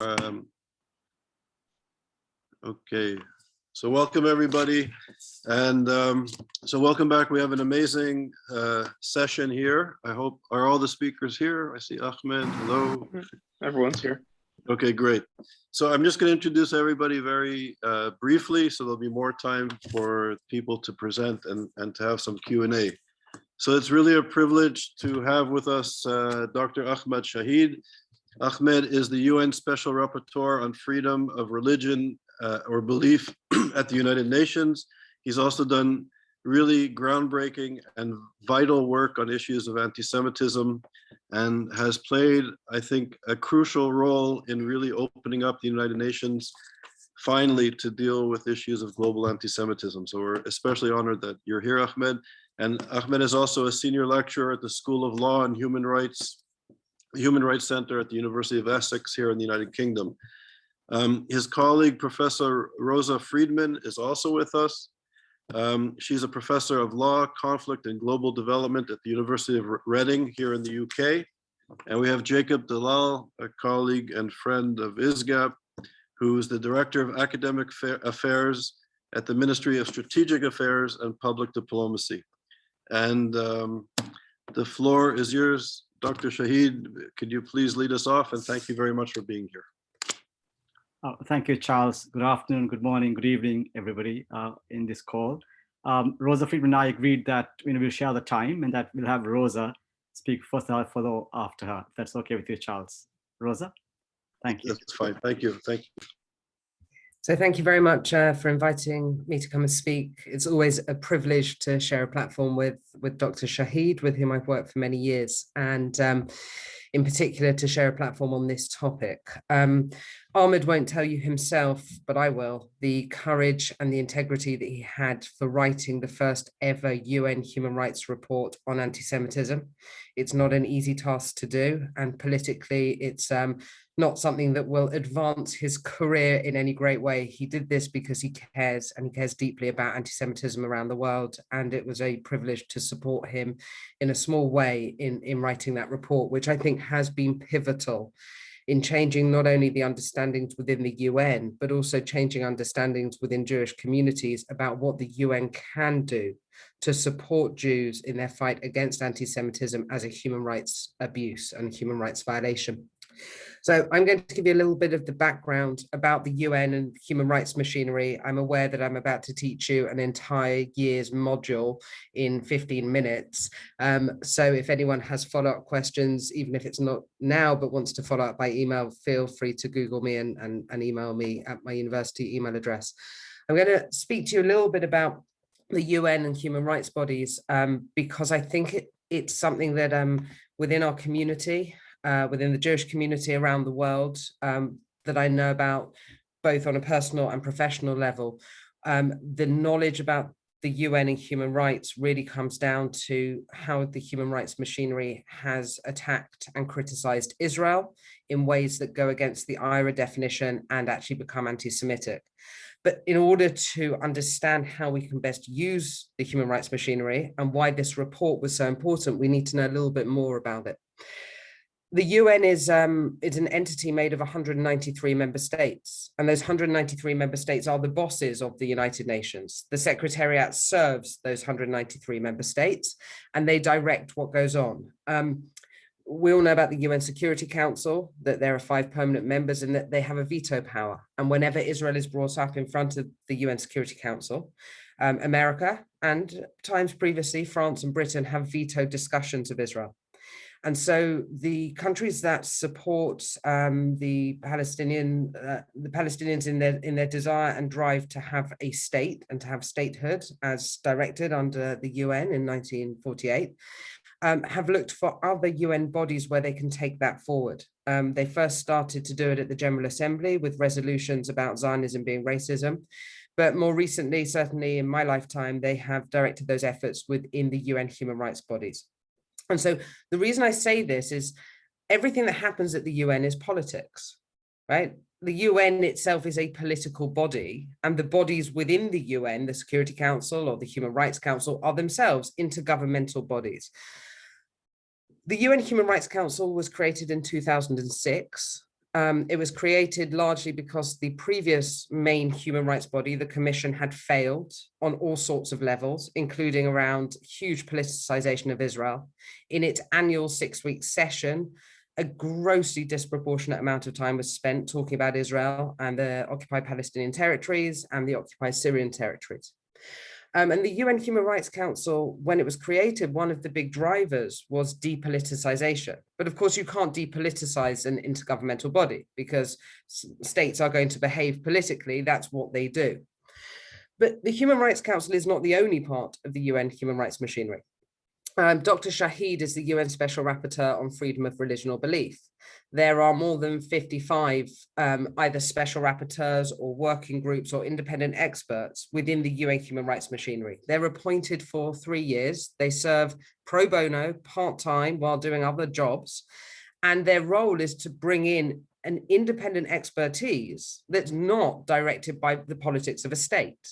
Um, okay, so welcome everybody. And so welcome back. We have an amazing session here. I hope, are all the speakers here? I see Ahmed, hello. Everyone's here. Okay, great. So I'm just going to introduce everybody very briefly, so there'll be more time for people to present and to have some Q&A. So it's really a privilege to have with us Dr. Ahmed Shaheed. Ahmed is the UN Special Rapporteur on freedom of religion or belief at the United Nations. He's also done really groundbreaking and vital work on issues of anti-Semitism and has played, I think, a crucial role in really opening up the United Nations finally to deal with issues of global anti-Semitism. So we're especially honored that you're here, Ahmed. And Ahmed is also a senior lecturer at the School of Law and Human Rights Center at the University of Essex here in the United Kingdom. His colleague, Professor Rosa Freedman, is also with us. She's a professor of law, conflict, and global development at the University of Reading here in the UK. And we have Jacob Dallal, a colleague and friend of ISGAP, who's the Director of Academic Affairs at the Ministry of Strategic Affairs and Public Diplomacy. And the floor is yours, Dr. Shaheed. Could you please lead us off? And thank you very much for being here. Thank you, Charles. Good afternoon, good morning, good evening, everybody in this call. Rosa Freedman and I agreed that we'll share the time and that we'll have Rosa speak first and I'll follow after her. If that's okay with you, Charles. Rosa, thank you. That's fine. Thank you. Thank you. So thank you very much for inviting me to come and speak. It's always a privilege to share a platform with Dr. Shaheed, with whom I've worked for many years, and in particular to share a platform on this topic. Ahmed won't tell you himself, but I will, the courage and the integrity that he had for writing the first ever UN human rights report on anti-Semitism. It's not an easy task to do, and politically it's not something that will advance his career in any great way. He did this because he cares, and he cares deeply about anti-Semitism around the world. And it was a privilege to support him in a small way in writing that report, which I think has been pivotal in changing not only the understandings within the UN, but also changing understandings within Jewish communities about what the UN can do to support Jews in their fight against anti-Semitism as a human rights abuse and human rights violation. So I'm going to give you a little bit of the background about the UN and human rights machinery. I'm aware that I'm about to teach you an entire year's module in 15 minutes. So if anyone has follow-up questions, even if it's not now, but wants to follow up by email, feel free to Google me and email me at my university email address. I'm going to speak to you a little bit about the UN and human rights bodies, because I think it's something that within our community, within the Jewish community around the world, that I know about both on a personal and professional level. The knowledge about the UN and human rights really comes down to how the human rights machinery has attacked and criticized Israel in ways that go against the IRA definition and actually become anti-Semitic. But in order to understand how we can best use the human rights machinery and why this report was so important, we need to know a little bit more about it. The UN is an entity made of 193 member states, and those 193 member states are the bosses of the United Nations. The Secretariat serves those 193 member states, and they direct what goes on. We all know about the UN Security Council, that there are 5 permanent members and that they have a veto power. And whenever Israel is brought up in front of the UN Security Council, America and times previously France and Britain have vetoed discussions of Israel. And so the countries that support the Palestinians in their desire and drive to have a state and to have statehood as directed under the UN in 1948, have looked for other UN bodies where they can take that forward. They first started to do it at the General Assembly with resolutions about Zionism being racism. But more recently, certainly in my lifetime, they have directed those efforts within the UN human rights bodies. And so the reason I say this is everything that happens at the UN is politics, right? The UN itself is a political body, and the bodies within the UN, the Security Council or the Human Rights Council, are themselves intergovernmental bodies. The UN Human Rights Council was created in 2006. It was created largely because the previous main human rights body, the Commission, had failed on all sorts of levels, including around huge politicization of Israel. In its annual 6-week session, a grossly disproportionate amount of time was spent talking about Israel and the occupied Palestinian territories and the occupied Syrian territories. And the UN Human Rights Council, when it was created, one of the big drivers was depoliticization. But of course, you can't depoliticize an intergovernmental body because states are going to behave politically. That's what they do. But the Human Rights Council is not the only part of the UN human rights machinery. Dr. Shaheed is the UN Special Rapporteur on freedom of religion or belief. There are more than 55 either special rapporteurs or working groups or independent experts within the UN human rights machinery. They're appointed for 3 years. They serve pro bono, part-time, while doing other jobs. And their role is to bring in an independent expertise that's not directed by the politics of a state.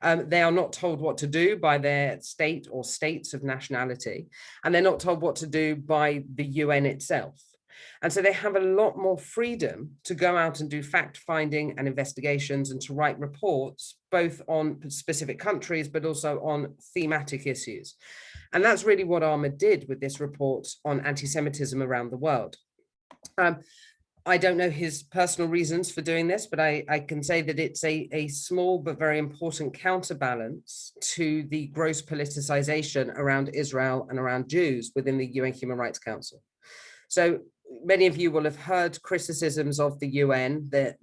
They are not told what to do by their state or states of nationality, and they're not told what to do by the UN itself. And so they have a lot more freedom to go out and do fact-finding and investigations and to write reports, both on specific countries, but also on thematic issues. And that's really what Ahmed did with this report on anti-Semitism around the world. I don't know his personal reasons for doing this, but I can say that it's a small but very important counterbalance to the gross politicization around Israel and around Jews within the UN Human Rights Council. So many of you will have heard criticisms of the UN that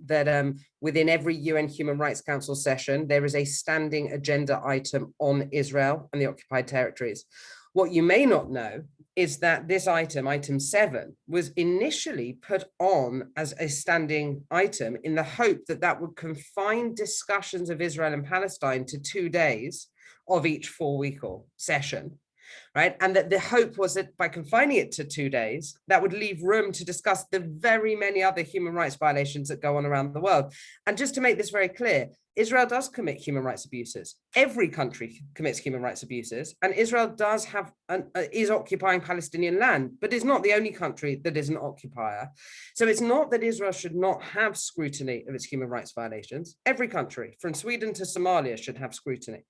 within every UN Human Rights Council session, there is a standing agenda item on Israel and the occupied territories. What you may not know is that this item, item 7, was initially put on as a standing item in the hope that that would confine discussions of Israel and Palestine to 2 days of each 4-week session, right? And that the hope was that by confining it to 2 days, that would leave room to discuss the very many other human rights violations that go on around the world. And just to make this very clear, Israel does commit human rights abuses. Every country commits human rights abuses, and Israel does have is occupying Palestinian land, but is not the only country that is an occupier. So it's not that Israel should not have scrutiny of its human rights violations. Every country, from Sweden to Somalia, should have scrutiny.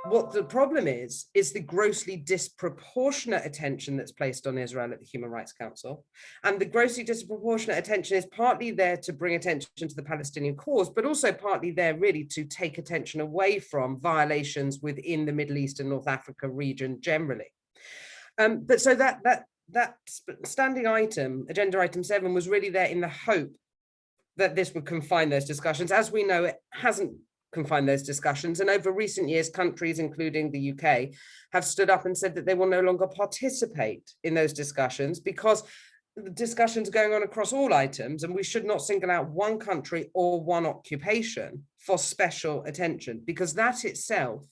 What the problem is the grossly disproportionate attention that's placed on Israel at the Human Rights Council. And the grossly disproportionate attention is partly there to bring attention to the Palestinian cause, but also partly there really to take attention away from violations within the Middle East and North Africa region generally. But so that standing item, agenda item 7, was really there in the hope that this would confine those discussions. As we know, it hasn't confine those discussions. And over recent years, countries, including the UK, have stood up and said that they will no longer participate in those discussions because the discussions are going on across all items, and we should not single out one country or one occupation for special attention, because that itself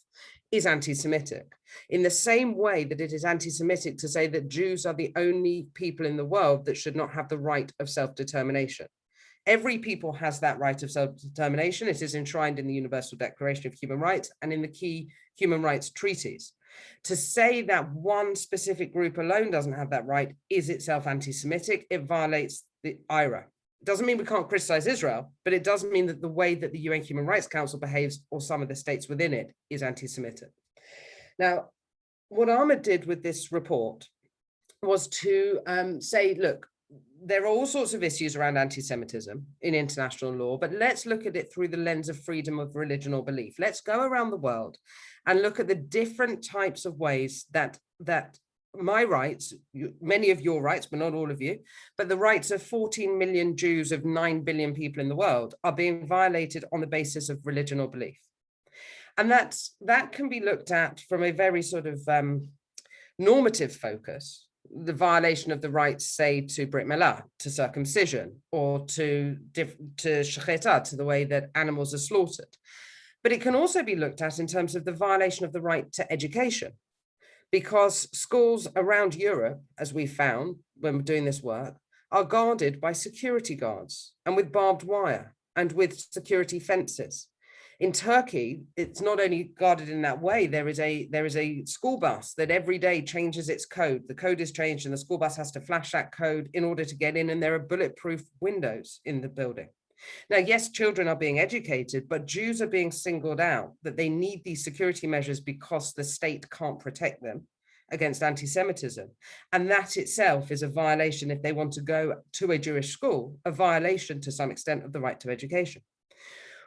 is anti-Semitic. In the same way that it is anti-Semitic to say that Jews are the only people in the world that should not have the right of self-determination. Every people has that right of self-determination. It is enshrined in the Universal Declaration of Human Rights and in the key human rights treaties. To say that one specific group alone doesn't have that right is itself anti-Semitic. It violates the IRA. It doesn't mean we can't criticize Israel, but it does mean that the way that the UN Human Rights Council behaves, or some of the states within it, is anti-Semitic. Now, what Ahmed did with this report was to say, look, there are all sorts of issues around anti-Semitism in international law, but let's look at it through the lens of freedom of religion or belief. Let's go around the world and look at the different types of ways that my rights, many of your rights, but not all of you, but the rights of 14 million Jews of 9 billion people in the world are being violated on the basis of religion or belief. And that can be looked at from a very sort of normative focus. The violation of the rights, say, to Brit Milah, to circumcision, or to shechita, to the way that animals are slaughtered. But it can also be looked at in terms of the violation of the right to education, because schools around Europe, as we found when we're doing this work, are guarded by security guards and with barbed wire and with security fences. In Turkey, it's not only guarded in that way, there is a school bus that every day changes its code. The code is changed and the school bus has to flash that code in order to get in, and there are bulletproof windows in the building. Now, yes, children are being educated, but Jews are being singled out, that they need these security measures because the state can't protect them against anti-Semitism. And that itself is a violation, if they want to go to a Jewish school, a violation to some extent of the right to education.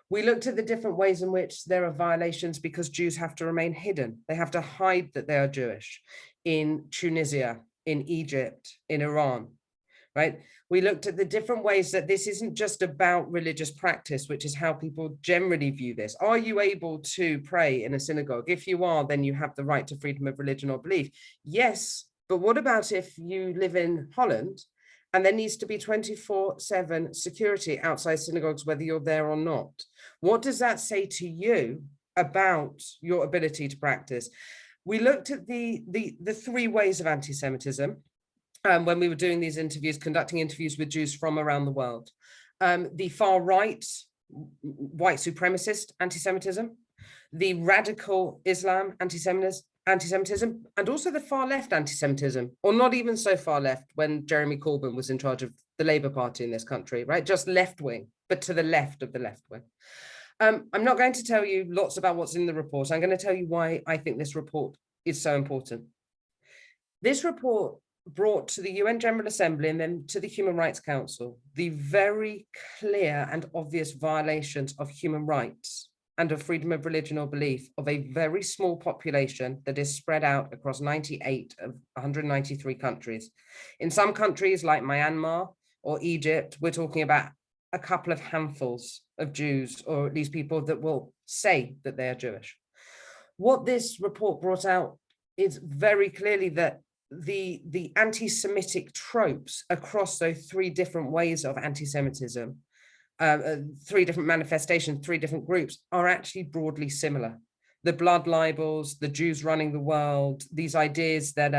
We looked at the different ways in which there are violations because Jews have to remain hidden. They have to hide that they are Jewish in Tunisia, in Egypt, in Iran, right? We looked at the different ways that this isn't just about religious practice, which is how people generally view this. Are you able to pray in a synagogue? If you are, then you have the right to freedom of religion or belief. Yes, but what about if you live in Holland and there needs to be 24/7 security outside synagogues, whether you're there or not? What does that say to you about your ability to practice? We looked at the three ways of anti-Semitism when we were doing these interviews, conducting interviews with Jews from around the world. The far right, white supremacist anti-Semitism, the radical Islam anti-Semitism, and also the far left anti-Semitism, or not even so far left when Jeremy Corbyn was in charge of the Labour Party in this country, right? Just left wing, but to the left of the left wing. I'm not going to tell you lots about what's in the report. I'm going to tell you why I think this report is so important. This report brought to the UN General Assembly and then to the Human Rights Council the very clear and obvious violations of human rights and of freedom of religion or belief of a very small population that is spread out across 98 of 193 countries. In some countries like Myanmar or Egypt, we're talking about a couple of handfuls of Jews, or at least people that will say that they are Jewish. What this report brought out is very clearly that the anti-Semitic tropes across those three different ways of anti-Semitism, three different manifestations, three different groups, are actually broadly similar. The blood libels, the Jews running the world, these ideas that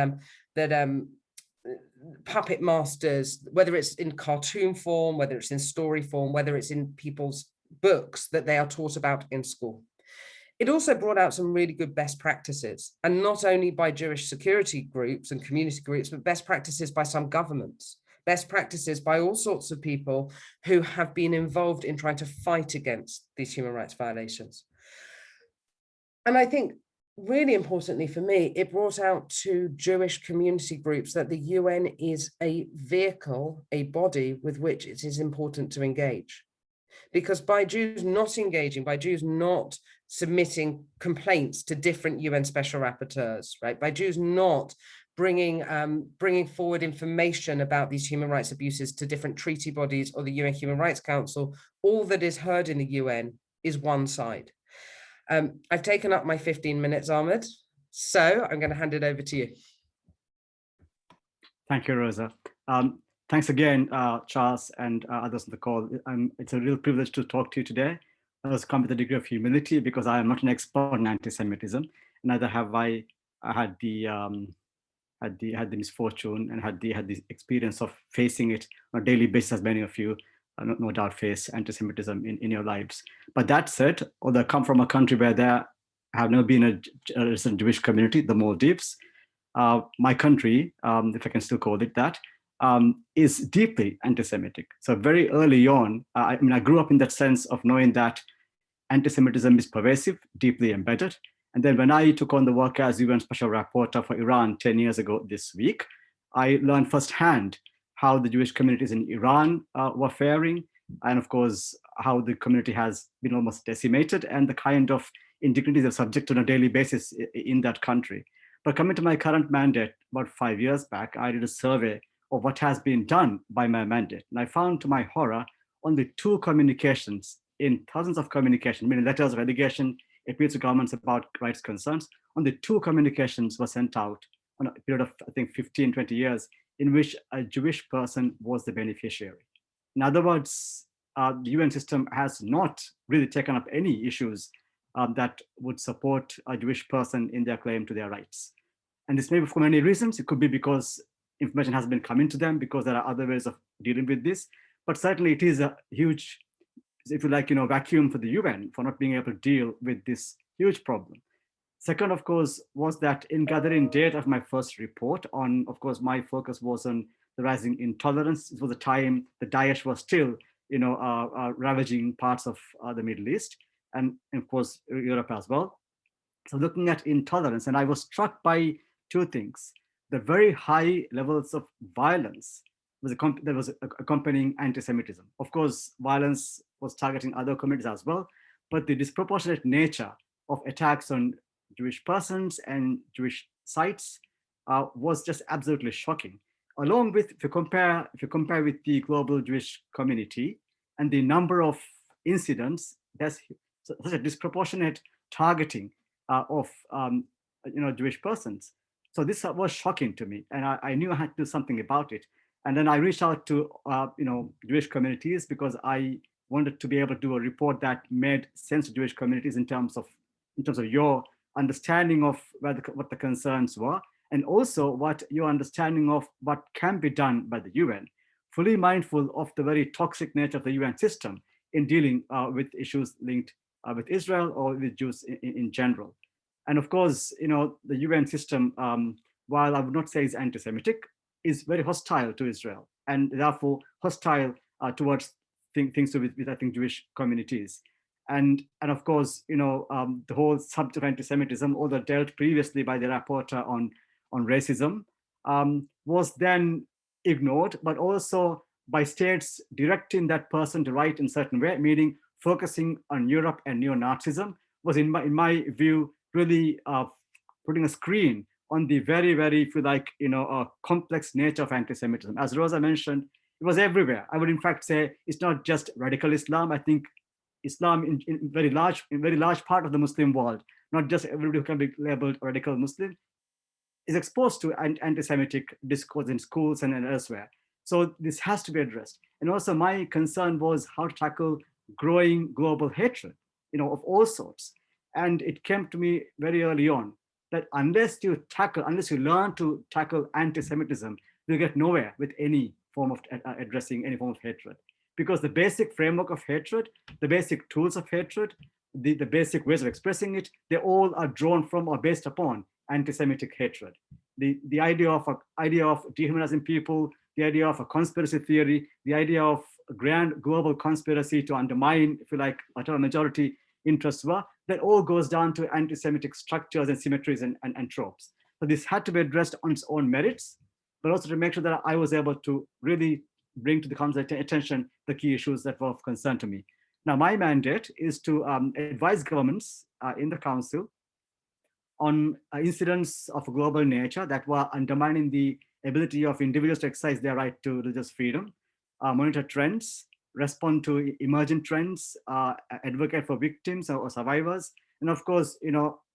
puppet masters, whether it's in cartoon form, whether it's in story form, whether it's in people's books that they are taught about in school. It also brought out some really good best practices, and not only by Jewish security groups and community groups, but best practices by some governments, best practices by all sorts of people who have been involved in trying to fight against these human rights violations. And I think really importantly for me, it brought out to Jewish community groups that the UN is a vehicle, a body with which it is important to engage. Because by Jews not engaging, by Jews not submitting complaints to different UN special rapporteurs, right? By Jews not bringing forward information about these human rights abuses to different treaty bodies or the UN Human Rights Council, all that is heard in the UN is one side. I've taken up my 15 minutes, Ahmed, so I'm going to hand it over to you. Thank you, Rosa. Thanks again, Charles and others on the call. It's a real privilege to talk to you today. I was come with a degree of humility because I am not an expert in anti-Semitism. Neither have I had the misfortune and had the experience of facing it on a daily basis, as many of you no doubt face anti-Semitism in your lives. But that said, although I come from a country where there have never been a Jewish community, the Maldives, my country, if I can still call it that, is deeply anti-Semitic. So very early on, I grew up in that sense of knowing that anti-Semitism is pervasive, deeply embedded. And then when I took on the work as UN Special Rapporteur for Iran 10 years ago this week, I learned firsthand how the Jewish communities in Iran were faring, and of course, how the community has been almost decimated and the kind of indignities they're subject to on a daily basis in that country. But coming to my current mandate, about 5 years back, I did a survey of what has been done by my mandate. And I found, to my horror, only 2 communications in thousands of communications, meaning letters of allegation, appeals to governments about rights concerns. Only 2 communications were sent out on a period of, I think, 15, 20 years in which a Jewish person was the beneficiary. In other words, the UN system has not really taken up any issues that would support a Jewish person in their claim to their rights. And this may be for many reasons. It could be because information has been coming to them, because there are other ways of dealing with this. But certainly it is a huge if you like, vacuum for the UN for not being able to deal with this huge problem. Second, of course, was that in gathering data of my first report on, of course, my focus was on the rising intolerance. It was a time the Daesh was still, ravaging parts of the Middle East and, of course, Europe as well. So looking at intolerance, and I was struck by two things. The very high levels of violence that was accompanying anti-Semitism. Of course, violence was targeting other communities as well, but the disproportionate nature of attacks on Jewish persons and Jewish sites was just absolutely shocking. Along with, if you compare with the global Jewish community and the number of incidents, there's such a disproportionate targeting of Jewish persons. So this was shocking to me, and I knew I had to do something about it. And then I reached out to Jewish communities because I wanted to be able to do a report that made sense to Jewish communities in terms of your understanding of what the concerns were, and also what your understanding of what can be done by the UN, fully mindful of the very toxic nature of the UN system in dealing with issues linked with Israel or with Jews in general. And of course, the UN system, while I would not say is anti-Semitic, is very hostile to Israel and therefore hostile towards things with I think Jewish communities. And of course, the whole subject of anti-Semitism, although dealt previously by the rapporteur on racism, was then ignored, but also by states directing that person to write in a certain way, meaning focusing on Europe and neo-Nazism, was in my view really putting a screen on the very, very, if you like, complex nature of anti-Semitism. As Rosa mentioned, it was everywhere. I would in fact say it's not just radical Islam. I think Islam in very large part of the Muslim world, not just everybody who can be labeled radical Muslim, is exposed to anti-Semitic discourse in schools and elsewhere. So this has to be addressed. And also my concern was how to tackle growing global hatred, of all sorts. And it came to me very early on that unless you learn to tackle anti-Semitism, you'll get nowhere with any form of addressing any form of hatred. Because the basic framework of hatred, the basic tools of hatred, the basic ways of expressing it, they all are drawn from or based upon anti-Semitic hatred. The idea of dehumanizing people, the idea of a conspiracy theory, the idea of a grand global conspiracy to undermine, if you like, whatever majority interests were, that all goes down to anti-Semitic structures and symmetries and tropes. So this had to be addressed on its own merits, but also to make sure that I was able to really bring to the council's attention the key issues that were of concern to me. Now, my mandate is to advise governments in the council on incidents of a global nature that were undermining the ability of individuals to exercise their right to religious freedom, monitor trends, respond to emergent trends, advocate for victims or survivors, and of course,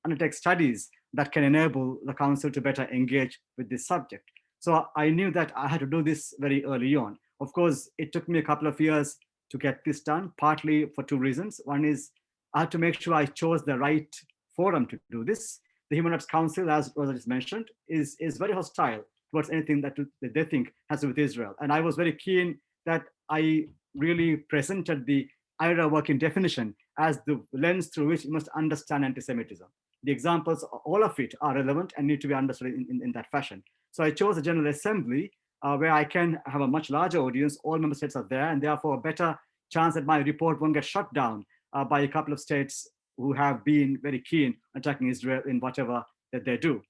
undertake studies that can enable the council to better engage with this subject. So I knew that I had to do this very early on. Of course, it took me a couple of years to get this done, partly for two reasons. One is I had to make sure I chose the right forum to do this. The Human Rights Council, as Rosa just mentioned, is very hostile towards anything that they think has to do with Israel. And I was very keen that I really presented the IRA working definition as the lens through which you must understand anti-Semitism. The examples, all of it are relevant and need to be understood in that fashion. So I chose a General Assembly where I can have a much larger audience. All member states are there, and therefore a better chance that my report won't get shut down by a couple of states who have been very keen on attacking Israel in whatever that they do.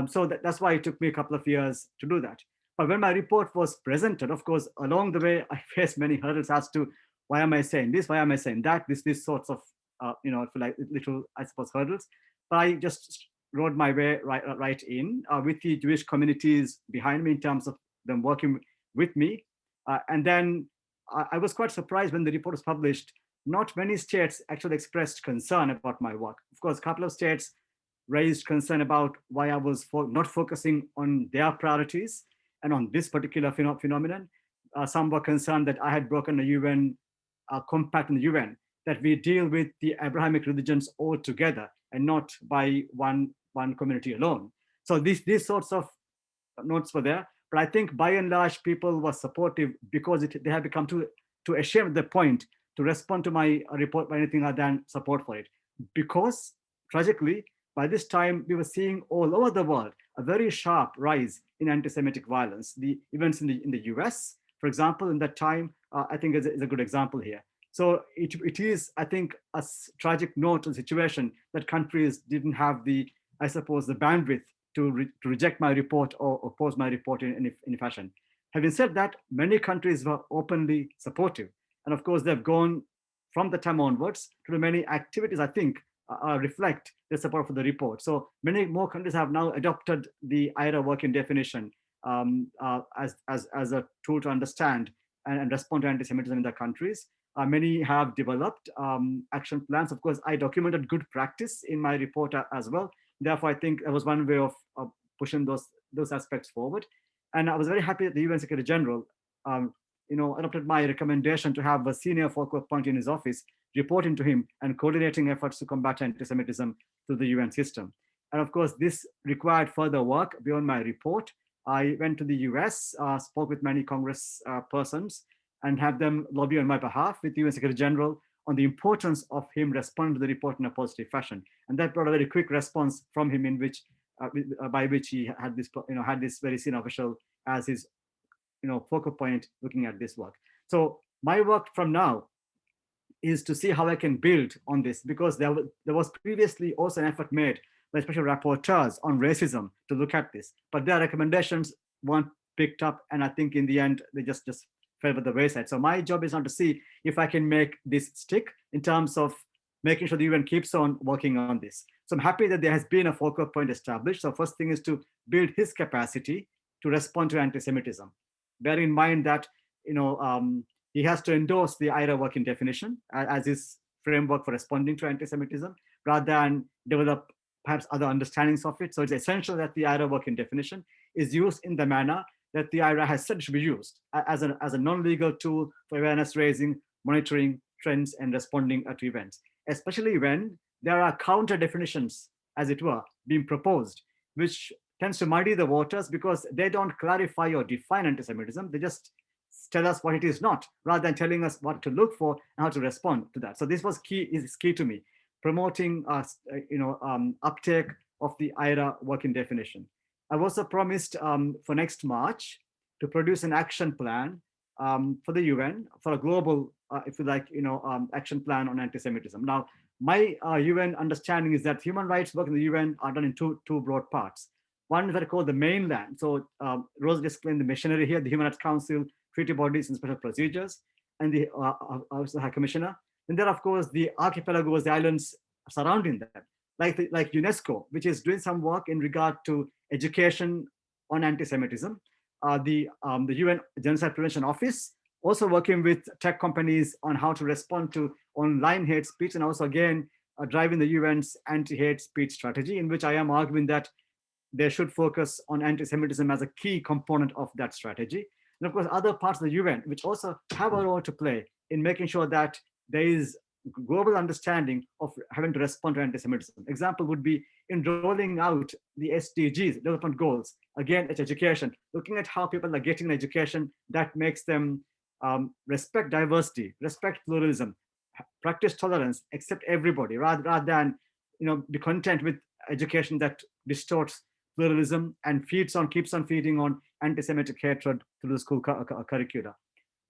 So that's why it took me a couple of years to do that. But when my report was presented, of course, along the way, I faced many hurdles as to why am I saying this, why am I saying that, these sorts of, like little, I suppose, hurdles. But I just rode my way right in with the Jewish communities behind me in terms of them working with me. And then I was quite surprised when the report was published. Not many states actually expressed concern about my work. Of course, a couple of states raised concern about why I was not focusing on their priorities and on this particular phenomenon. Some were concerned that I had broken a UN compact in the UN, that we deal with the Abrahamic religions all together and not by one community alone. So these sorts of notes were there. But I think by and large, people were supportive because they had become too ashamed at the point to respond to my report by anything other than support for it. Because tragically, by this time, we were seeing all over the world a very sharp rise in anti-Semitic violence. The events in the US, for example, in that time, I think is a good example here. So it is, I think, a tragic note to the situation that countries didn't have the, I suppose, the bandwidth to reject my report or oppose my report in any fashion. Having said that, many countries were openly supportive. And of course, they've gone from the time onwards to the many activities, I think, reflect the support for the report. So many more countries have now adopted the IRA working definition as a tool to understand and respond to anti-Semitism in their countries. Many have developed action plans. Of course, I documented good practice in my report as well. Therefore, I think that was one way of pushing those aspects forward. And I was very happy that the UN Secretary General adopted my recommendation to have a senior focal point in his office reporting to him and coordinating efforts to combat anti-Semitism through the UN system. And of course, this required further work beyond my report. I went to the US, spoke with many Congress persons, and have them lobby on my behalf with the UN Secretary General on the importance of him responding to the report in a positive fashion. And that brought a very quick response from him, in which, by which he had this very senior official as his, focal point looking at this work. So my work from now is to see how I can build on this, because there was previously also an effort made by special rapporteurs on racism to look at this, but their recommendations weren't picked up, and I think in the end they just fell by the wayside. So my job is now to see if I can make this stick in terms of making sure the UN keeps on working on this. So I'm happy that there has been a focal point established. So first thing is to build his capacity to respond to anti-Semitism. Bear in mind that he has to endorse the IRA working definition as his framework for responding to anti-Semitism, rather than develop perhaps other understandings of it. So it's essential that the IRA working definition is used in the manner that the IRA has said should be used, as a non-legal tool for awareness raising, monitoring trends, and responding to events, especially when there are counter definitions, as it were, being proposed, which tends to muddy the waters because they don't clarify or define anti-Semitism. They just tell us what it is not, rather than telling us what to look for and how to respond to that. So this was key to me, promoting uptake of the IRA working definition. I've also promised for next March to produce an action plan for the UN for a global, action plan on anti-Semitism. Now, my UN understanding is that human rights work in the UN are done in two broad parts. One is what I call the mainland. So Rosa explained the machinery here, the Human Rights Council, treaty bodies and special procedures, and the High Commissioner. And then, of course, the archipelagos, the islands surrounding them, like UNESCO, which is doing some work in regard to education on anti-Semitism. The UN Genocide Prevention Office also working with tech companies on how to respond to online hate speech, and also again driving the UN's anti-hate speech strategy, in which I am arguing that they should focus on anti-Semitism as a key component of that strategy. And of course, other parts of the UN, which also have a role to play in making sure that there is global understanding of having to respond to anti-Semitism. Example would be in rolling out the SDGs, development goals, again, at education, looking at how people are getting an education that makes them respect diversity, respect pluralism, practice tolerance, accept everybody, rather than be content with education that distorts pluralism and keeps on feeding on anti-Semitic hatred through the school curricula.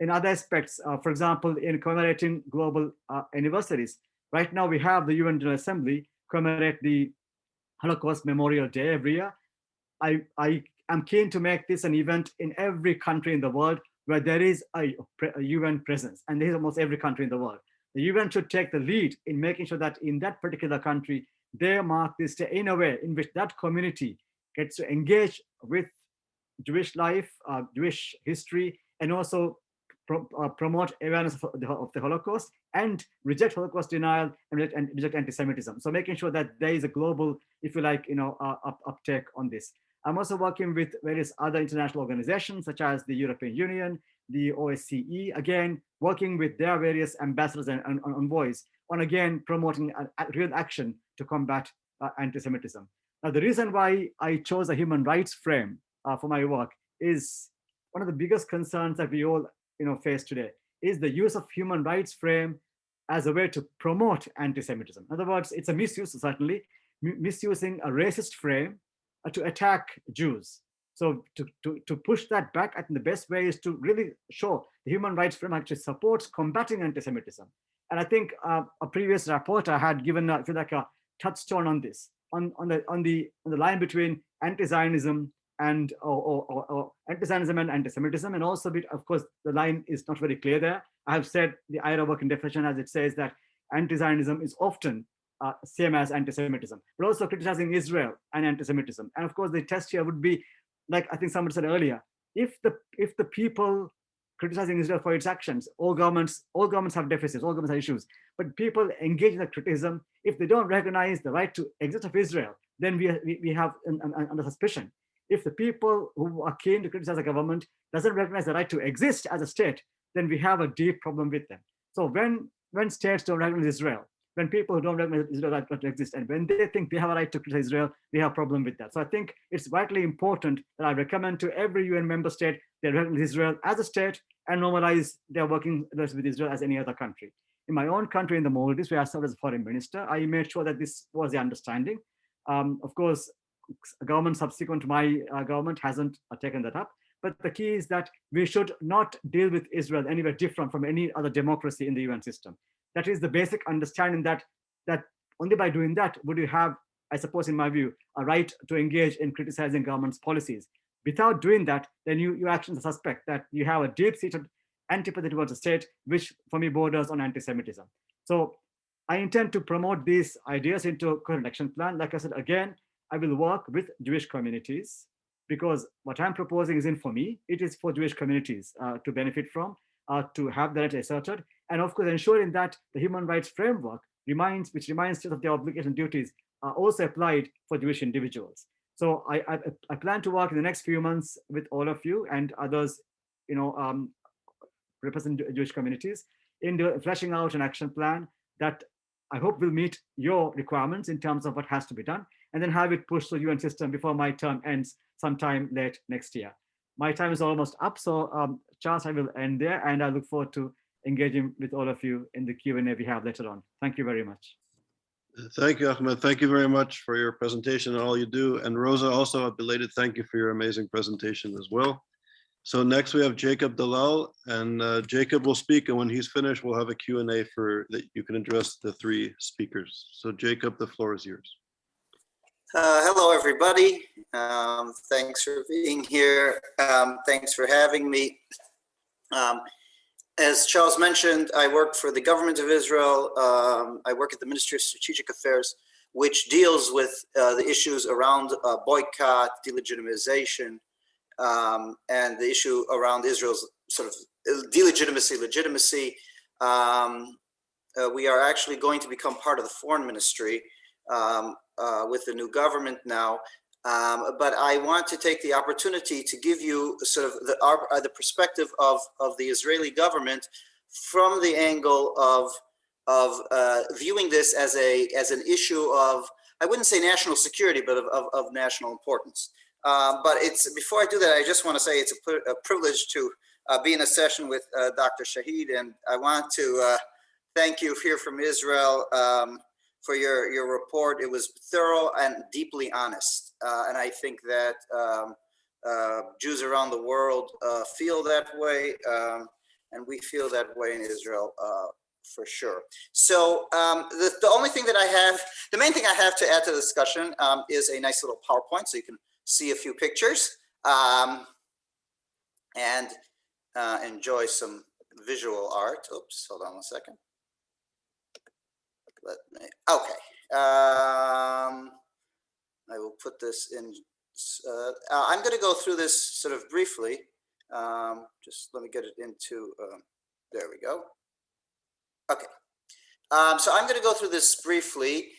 In other aspects, for example, in commemorating global anniversaries, right now we have the UN General Assembly commemorate the Holocaust Memorial Day every year. I am keen to make this an event in every country in the world where there is a UN presence, and there is almost every country in the world. The UN should take the lead in making sure that in that particular country, they mark this day in a way in which that community gets to engage with Jewish life, Jewish history, and also promote awareness of the Holocaust and reject Holocaust denial and reject anti-Semitism. So making sure that there is a global, if you like, uptake on this. I'm also working with various other international organizations such as the European Union, the OSCE, again, working with their various ambassadors and envoys on, again, promoting real action to combat anti-Semitism. Now, the reason why I chose a human rights frame for my work is one of the biggest concerns that we all face today is the use of human rights frame as a way to promote anti-Semitism. In other words, it's a misuse, certainly, misusing a racist frame to attack Jews. So to push that back, I think the best way is to really show the human rights frame actually supports combating anti-Semitism. And I think a previous reporter had given a touchstone on this, on the line between anti-Zionism and or anti-Zionism and anti-Semitism, and also, of course, the line is not very clear there. I have said the IRA working definition as it says that anti-Zionism is often same as anti-Semitism, but also criticizing Israel and anti-Semitism. And of course, the test here would be, like I think somebody said earlier, if the people criticizing Israel for its actions, all governments have deficits, all governments have issues, but people engage in the criticism, if they don't recognize the right to exist of Israel, then we have under suspicion. If the people who are keen to criticize the government doesn't recognize the right to exist as a state, then we have a deep problem with them. So when states don't recognize Israel, when people who don't recognize Israel right to exist, and when they think they have a right to criticize Israel, we have a problem with that. So I think it's vitally important that I recommend to every UN member state they recognize Israel as a state and normalize their working relations with Israel as any other country. In my own country, in the Maldives, where I served as a foreign minister, I made sure that this was the understanding. Of course, a government subsequent to my government hasn't taken that up. But the key is that we should not deal with Israel anywhere different from any other democracy in the UN system. That is the basic understanding that only by doing that would you have, I suppose, in my view, a right to engage in criticizing government's policies. Without doing that, then your actions are suspect that you have a deep-seated antipathy towards the state, which for me borders on anti-Semitism. So I intend to promote these ideas into a current action plan. Like I said, again, I will work with Jewish communities because what I'm proposing isn't for me, it is for Jewish communities to benefit from, to have that asserted. And of course, ensuring that the human rights framework which reminds states of their obligations and duties are also applied for Jewish individuals. So I plan to work in the next few months with all of you and others, represent Jewish communities in fleshing out an action plan that I hope will meet your requirements in terms of what has to be done, and then have it pushed to the UN system before my term ends sometime late next year. My time is almost up, so Charles, I will end there, and I look forward to engaging with all of you in the Q&A we have later on. Thank you very much. Thank you, Ahmed. Thank you very much for your presentation and all you do. And Rosa, also a belated thank you for your amazing presentation as well. So next we have Jacob Dallal, and Jacob will speak, and when he's finished, we'll have a Q&A that you can address the three speakers. So Jacob, the floor is yours. Hello, everybody. Thanks for being here. Thanks for having me. As Charles mentioned, I work for the government of Israel. I work at the Ministry of Strategic Affairs, which deals with the issues around boycott, delegitimization, and the issue around Israel's sort of legitimacy. We are actually going to become part of the foreign ministry with the new government now. But I want to take the opportunity to give you sort of the perspective of the Israeli government from the angle of viewing this as an issue of, I wouldn't say national security, but of national importance. But before I do that, I just want to say it's a privilege to be in a session with Dr. Shaheed, and I want to thank you here from Israel for your report. It was thorough and deeply honest. And I think that Jews around the world feel that way, and we feel that way in Israel for sure. So the only thing that the main thing I have to add to the discussion is a nice little PowerPoint, so you can see a few pictures and enjoy some visual art. Oops, hold on one second. Okay. I will put this in. I'm going to go through this sort of briefly. Just let me get it into. There we go. Okay. So I'm going to go through this briefly.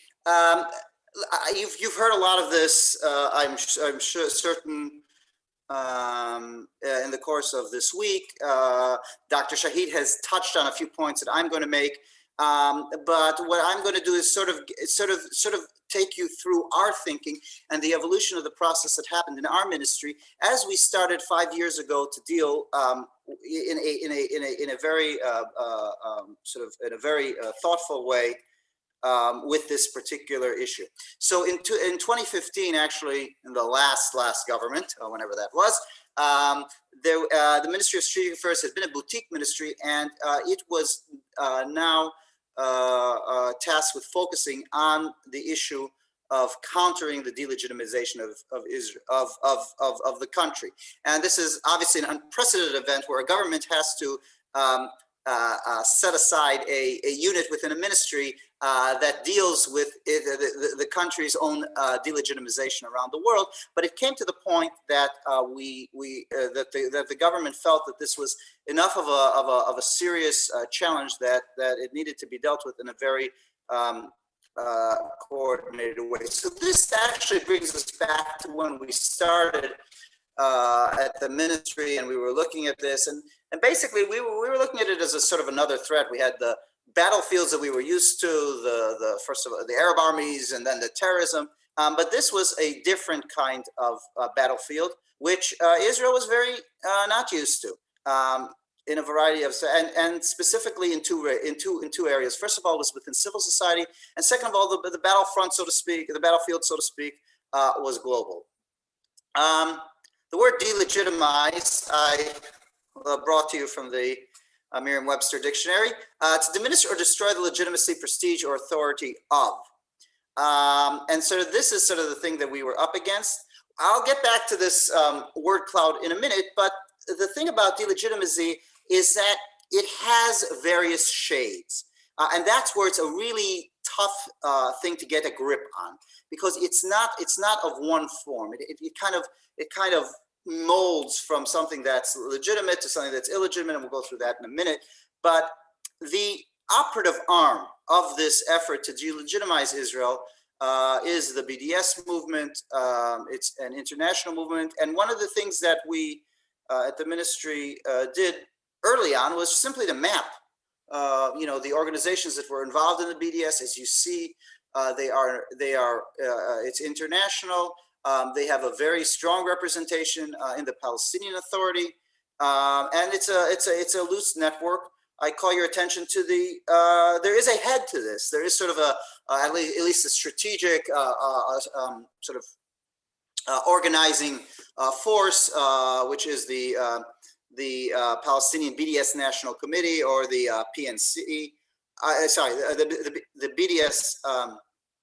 You've heard a lot of this. I'm sure certain in the course of this week. Dr. Shaheed has touched on a few points that I'm going to make. But what I'm going to do is sort of take you through our thinking and the evolution of the process that happened in our ministry as we started 5 years ago to deal in a very sort of in a very thoughtful way with this particular issue. So in 2015, actually, in the last government, whenever that was, the Ministry of Strategic Affairs has been a boutique ministry, and it was now tasked with focusing on the issue of countering the delegitimization of Israel, of the country. And this is obviously an unprecedented event where a government has to set aside a unit within a ministry that deals with the country's own delegitimization around the world. But it came to the point that that the government felt that this was enough of a serious challenge that it needed to be dealt with in a very coordinated way. So this actually brings us back to when we started at the ministry, and we were looking at this, and basically we were looking at it as a sort of another threat. We had the battlefields that we were used to, the first of all, the Arab armies, and then the terrorism. But this was a different kind of battlefield, which Israel was very not used to. In a variety of, and specifically in two areas. First of all, was within civil society, and second of all, the battlefront, so to speak, the battlefield, so to speak, was global. The word delegitimize, I brought to you from the Merriam-Webster dictionary, to diminish or destroy the legitimacy, prestige, or authority of. And so this is sort of the thing that we were up against. I'll get back to this word cloud in a minute, but the thing about delegitimacy is that it has various shades. And that's where it's a really tough thing to get a grip on, because it's not of one form. It kind of molds from something that's legitimate to something that's illegitimate, and we'll go through that in a minute. But the operative arm of this effort to delegitimize Israel is the BDS movement. It's an international movement, and one of the things that we at the ministry did early on was simply to map, the organizations that were involved in the BDS. As you see, it's international. They have a very strong representation in the Palestinian Authority, and it's a loose network. I call your attention to there is a head to this. There is sort of at least a strategic sort of organizing force, which is the Palestinian BDS National Committee, or the PNC. The BDS.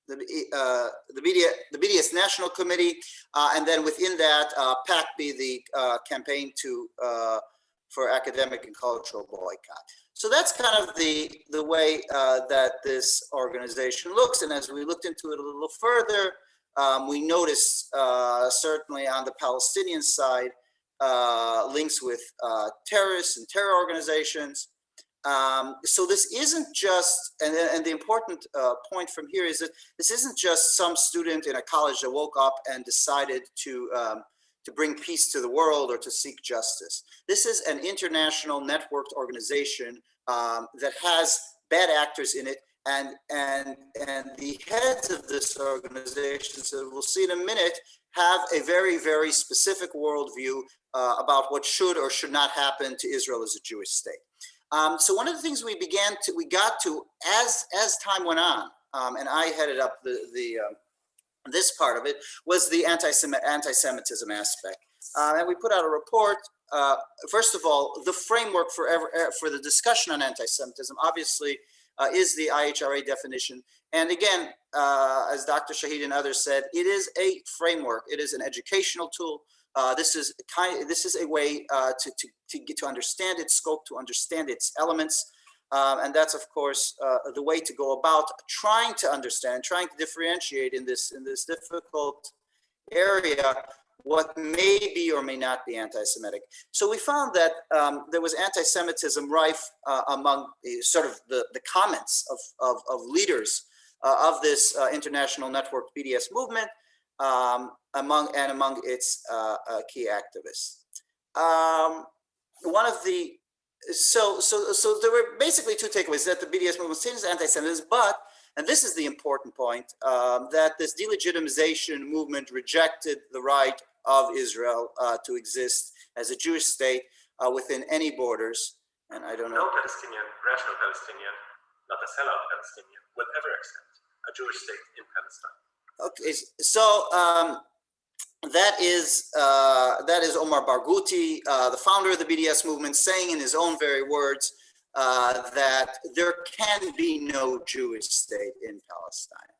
The BDS National Committee, and then within that, PACB, the campaign for academic and cultural boycott. So that's kind of the way that this organization looks. And as we looked into it a little further, we noticed certainly on the Palestinian side links with terrorists and terror organizations. So this isn't just, and the important point from here is that this isn't just some student in a college that woke up and decided to bring peace to the world or to seek justice. This is an international networked organization that has bad actors in it, and the heads of this organization, so we'll see in a minute, have a very, very specific worldview about what should or should not happen to Israel as a Jewish state. So one of the things we got to as time went on, and I headed up this part of it, was the anti-Semitism aspect. And we put out a report. First of all, the framework for the discussion on anti-Semitism obviously is the IHRA definition. And again, as Dr. Shaheed and others said, it is a framework. It is an educational tool. This is a way to get to understand its scope, to understand its elements, and that's of course the way to go about trying to understand, trying to differentiate in this difficult area what may be or may not be anti-Semitic. So we found that there was anti-Semitism rife among sort of the comments of leaders of this international network BDS movement. Among its key activists. So there were basically two takeaways: that the BDS movement stands anti-Semitism, but, and this is the important point, that this delegitimization movement rejected the right of Israel to exist as a Jewish state, within any borders. And I don't know. No Palestinian, rational Palestinian, not a sellout Palestinian, will ever accept a Jewish state in Palestine. Okay, so that is Omar Barghouti, the founder of the BDS movement, saying in his own very words that there can be no Jewish state in Palestine,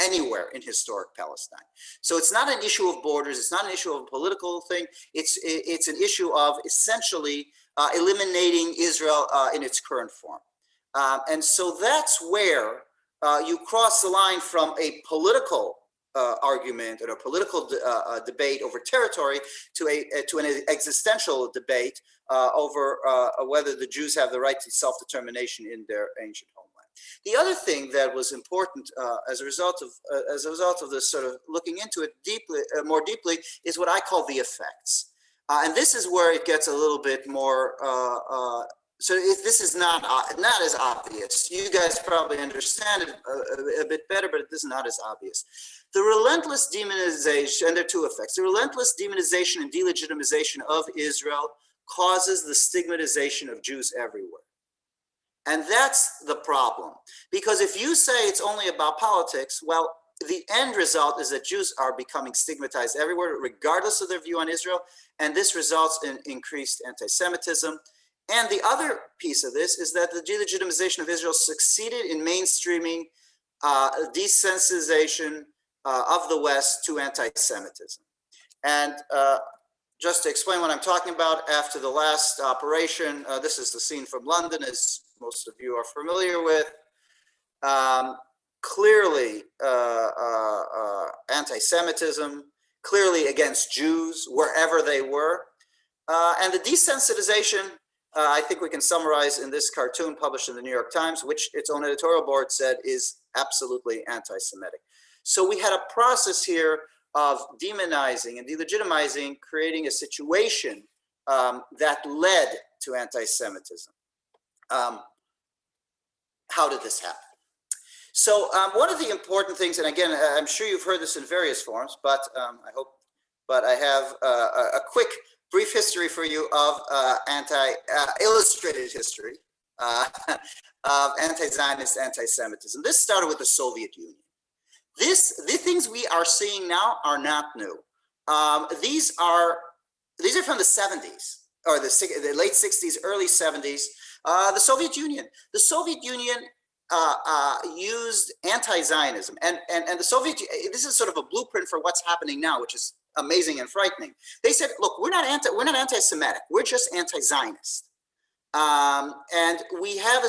anywhere in historic Palestine. So it's not an issue of borders. It's not an issue of a political thing. It's an issue of essentially eliminating Israel in its current form. And so that's where you cross the line from a political argument or a political debate over territory to an existential debate over whether the Jews have the right to self-determination in their ancient homeland. The other thing that was important as a result of this sort of looking into it more deeply is what I call the effects, and this is where it gets a little bit more. So this is not as obvious. You guys probably understand it a bit better, but this is not as obvious. The relentless demonization, and there are two effects. The relentless demonization and delegitimization of Israel causes the stigmatization of Jews everywhere. And that's the problem. Because if you say it's only about politics, well, the end result is that Jews are becoming stigmatized everywhere, regardless of their view on Israel. And this results in increased anti-Semitism. And the other piece of this is that the delegitimization of Israel succeeded in mainstreaming desensitization of the West to anti-Semitism. And just to explain what I'm talking about, after the last operation, this is the scene from London, as most of you are familiar with. Clearly anti-Semitism, clearly against Jews, wherever they were. And the desensitization, I think we can summarize in this cartoon published in the New York Times, which its own editorial board said is absolutely anti-Semitic. So we had a process here of demonizing and delegitimizing, creating a situation that led to anti-Semitism. How did this happen? So one of the important things, and again, I'm sure you've heard this in various forms, but I have a quick brief history for you of illustrated history of anti-Zionist anti-Semitism. This started with the Soviet Union. The things we are seeing now are not new. These are from the 70s or the late 60s, early 70s. The Soviet Union. The Soviet Union used anti-Zionism, and the Soviet. This is sort of a blueprint for what's happening now, which is amazing and frightening. They said, "Look, we're not anti-Semitic. We're just anti-Zionist." And we have,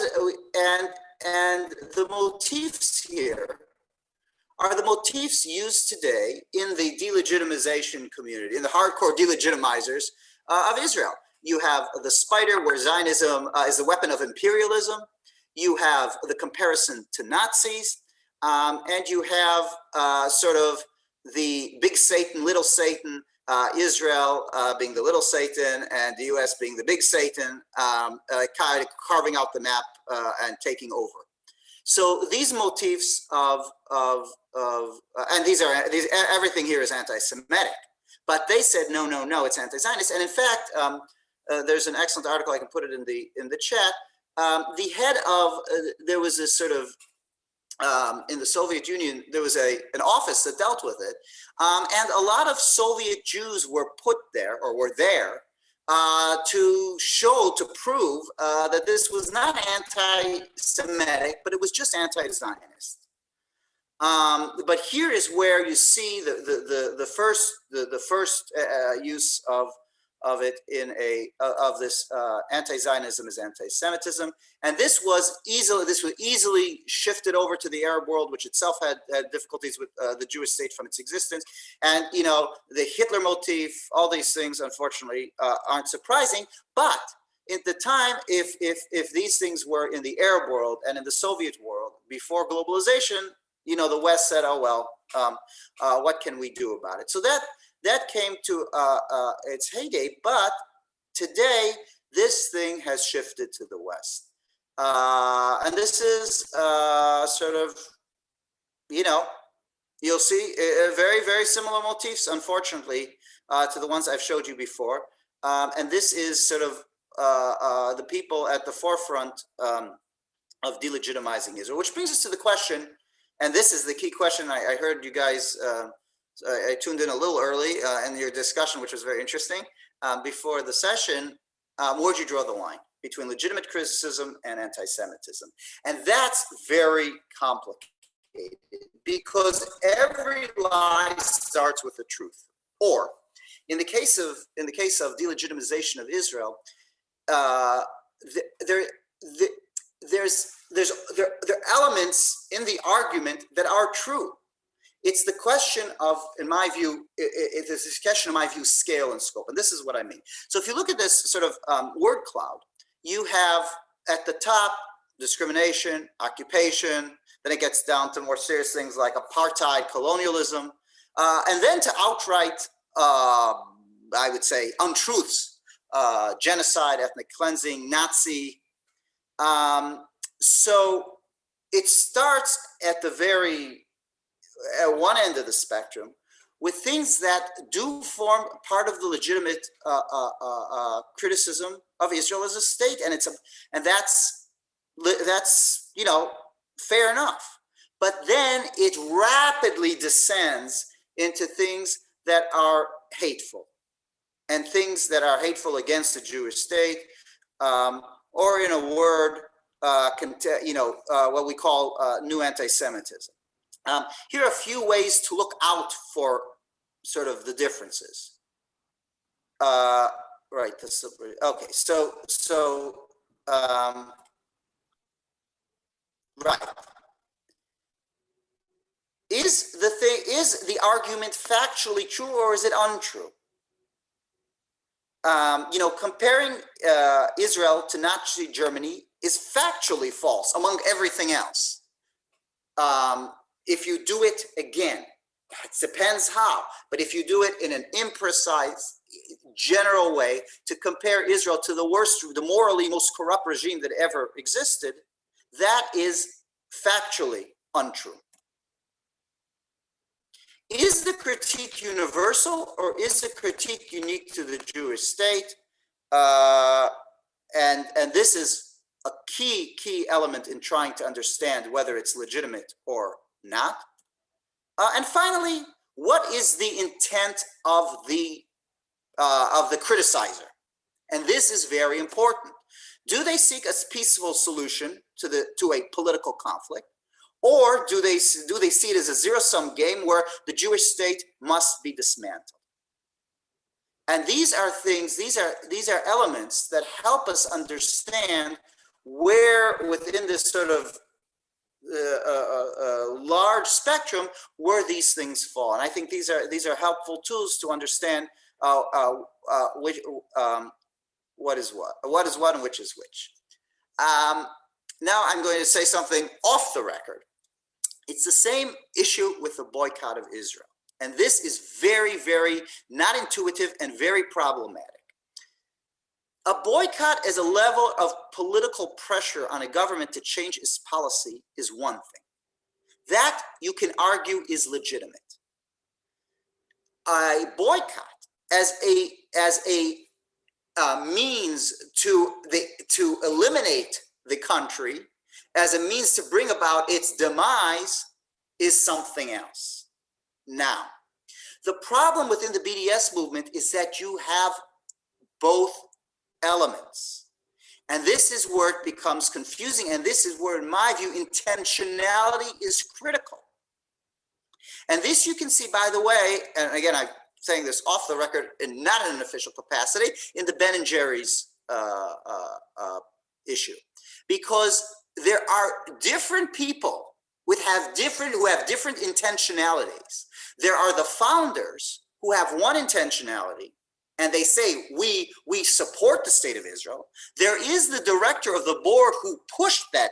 and the motifs here are the motifs used today in the delegitimization community, in the hardcore delegitimizers of Israel. You have the spider, where Zionism is the weapon of imperialism. You have the comparison to Nazis, and you have sort of the big Satan, little Satan, Israel being the little Satan, and the U.S. being the big Satan, kind of carving out the map and taking over. So these motifs and everything here is anti-Semitic, but they said no, it's anti-Zionist. And in fact, there's an excellent article, I can put it in the chat. The head of there was this sort of in the Soviet Union, there was an office that dealt with it, and a lot of Soviet Jews were put there, or were there, to prove that this was not anti-Semitic, but it was just anti-Zionist. But here is where you see the first use of it of this anti-Zionism as anti-Semitism, and this was easily shifted over to the Arab world, which itself had difficulties with the Jewish state from its existence. And the Hitler motif, all these things, unfortunately, aren't surprising. But at the time, if these things were in the Arab world and in the Soviet world before globalization, the West said, "Oh well, what can we do about it?" So that came to its heyday, but today this thing has shifted to the West. And this is sort of, you'll see very, very similar motifs, unfortunately, to the ones I've showed you before. And this is sort of the people at the forefront of delegitimizing Israel, which brings us to the question, and this is the key question. I heard you guys, I tuned in a little early in your discussion, which was very interesting. Before the session, where'd you draw the line between legitimate criticism and anti-Semitism? And that's very complicated because every lie starts with the truth. Or in the case of delegitimization of Israel, there are elements in the argument that are true. It's the question of, in my view, it's this question, in my view, scale and scope. And this is what I mean. So if you look at this sort of word cloud, you have at the top discrimination, occupation, then it gets down to more serious things like apartheid, colonialism, and then to outright, I would say, untruths, genocide, ethnic cleansing, Nazi. So it starts at the at one end of the spectrum with things that do form part of the legitimate criticism of Israel as a state, and that's fair enough. But then it rapidly descends into things that are hateful, and things that are hateful against the Jewish state, or in a word, what we call new anti-Semitism. Here are a few ways to look out for sort of the differences. Right. Okay. Right. Is the argument factually true or is it untrue? Comparing Israel to Nazi Germany is factually false among everything else. If you do it again, it depends how, but if you do it in an imprecise, general way to compare Israel to the morally most corrupt regime that ever existed, that is factually untrue. Is the critique universal or is the critique unique to the Jewish state? And this is a key element in trying to understand whether it's legitimate or not. And finally, what is the intent of the criticizer? And this is very important. Do they seek a peaceful solution to a political conflict? Or do they see it as a zero-sum game where the Jewish state must be dismantled? And these are elements that help us understand where within this sort of large spectrum where these things fall. And I think these are helpful tools to understand what is what and which is which. Now I'm going to say something off the record. It's the same issue with the boycott of Israel. And this is very, very not intuitive and very problematic. A boycott as a level of political pressure on a government to change its policy is one thing. That, you can argue, is legitimate. A boycott as a means to eliminate the country, as a means to bring about its demise, is something else. Now, the problem within the BDS movement is that you have both elements. And this is where it becomes confusing. And this is where, in my view, intentionality is critical. And this you can see, by the way, and again, I'm saying this off the record and not in an official capacity, in the Ben and Jerry's issue. Because there are different people who have different intentionalities. There are the founders who have one intentionality, and they say, we support the state of Israel. There is the director of the board who pushed the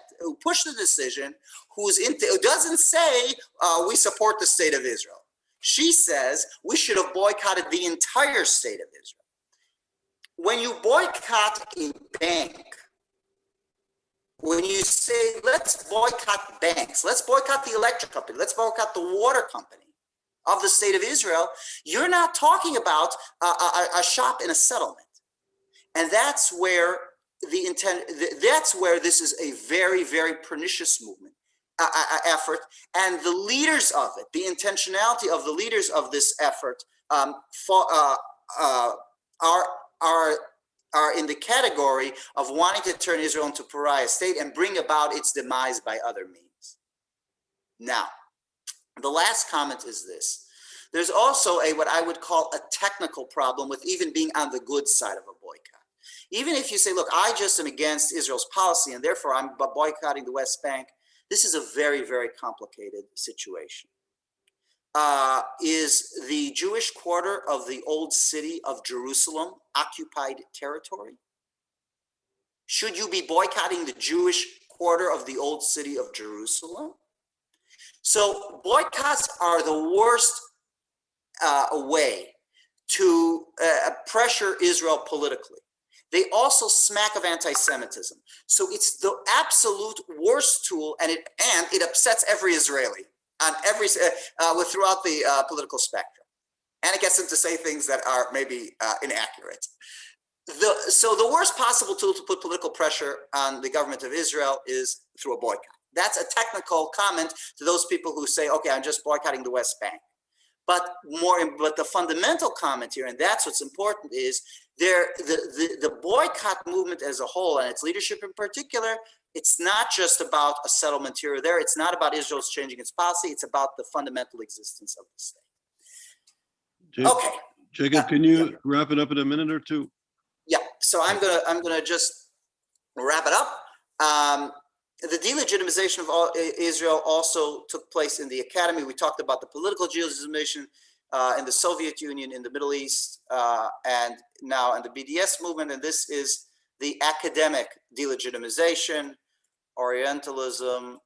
decision, who doesn't say, we support the state of Israel. She says, we should have boycotted the entire state of Israel. When you boycott a bank, when you say, let's boycott banks, let's boycott the electric company, let's boycott the water company of the state of Israel, you're not talking about a shop in a settlement. And that's where that's where this is a very, very pernicious movement, effort. And the leaders of it, the intentionality of the leaders of this effort are in the category of wanting to turn Israel into a pariah state and bring about its demise by other means. Now, the last comment is this. There's also what I would call a technical problem with even being on the good side of a boycott. Even if you say, look, I just am against Israel's policy and therefore I'm boycotting the West Bank, this is a very, very complicated situation. Is the Jewish quarter of the old city of Jerusalem occupied territory? Should you be boycotting the Jewish quarter of the old city of Jerusalem? So boycotts are the worst way to pressure Israel politically. They also smack of anti-Semitism. So it's the absolute worst tool, and it upsets every Israeli on every throughout the political spectrum, and it gets them to say things that are maybe inaccurate. So the worst possible tool to put political pressure on the government of Israel is through a boycott. That's a technical comment to those people who say, okay, I'm just boycotting the West Bank. But the fundamental comment here, and that's what's important, is the boycott movement as a whole, and its leadership in particular, it's not just about a settlement here or there. It's not about Israel's changing its policy. It's about the fundamental existence of the state. Okay. Jacob, can you wrap it up in a minute or two? Yeah. So I'm gonna just wrap it up. The delegitimization of Israel also took place in the academy. We talked about the political delegitimization in the Soviet Union, in the Middle East, and now in the BDS movement. And this is the academic delegitimization, Orientalism,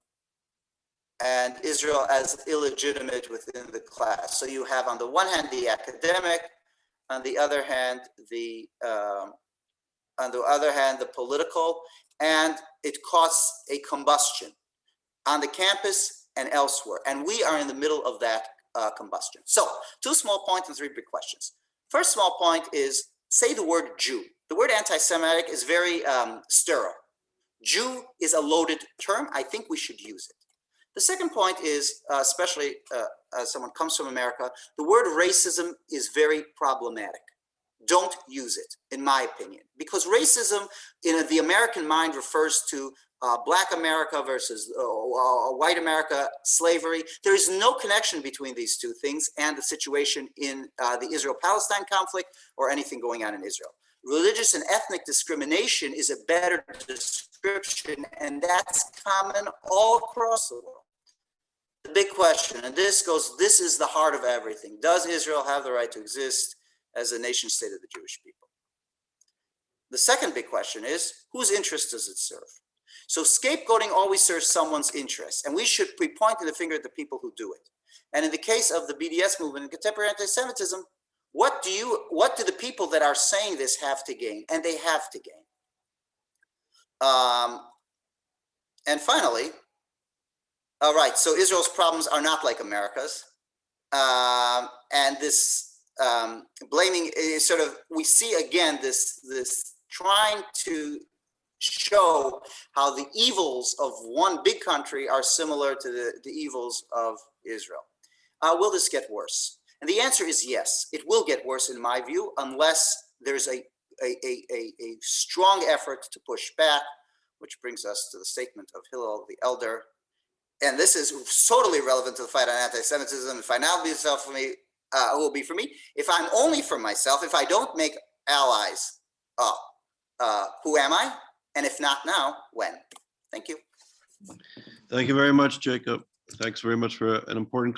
and Israel as illegitimate within the class. So you have on the one hand the academic, on the other hand the political, and it causes a combustion on the campus and elsewhere. And we are in the middle of that combustion. So 2 small points and 3 big questions. First small point is, say the word Jew. The word anti-Semitic is very sterile. Jew is a loaded term. I think we should use it. The second point is, especially as someone comes from America, the word racism is very problematic. Don't use it, in my opinion, because racism in the American mind refers to Black America versus white America, slavery. There is no connection between these two things and the situation in the Israel-Palestine conflict or anything going on in Israel. Religious and ethnic discrimination is a better description, and that's common all across the world. The big question, and this is the heart of everything. Does Israel have the right to exist as a nation state of the Jewish people? The second big question is, whose interest does it serve? So scapegoating always serves someone's interest, and we should be pointing the finger at the people who do it. And in the case of the BDS movement and contemporary anti-Semitism, what do the people that are saying this have to gain? And they have to gain. And finally, all right, so Israel's problems are not like America's. And this blaming is sort of, we see again this trying to show how the evils of one big country are similar to the evils of Israel. Will this get worse? And the answer is yes, it will get worse in my view, unless there's a strong effort to push back, which brings us to the statement of Hillel the Elder. And this is totally relevant to the fight on anti-Semitism. If I now be self for me, it will be for me. If I'm only for myself, if I don't make allies, who am I? And if not now, when? Thank you. Thank you very much, Jacob. Thanks very much for an important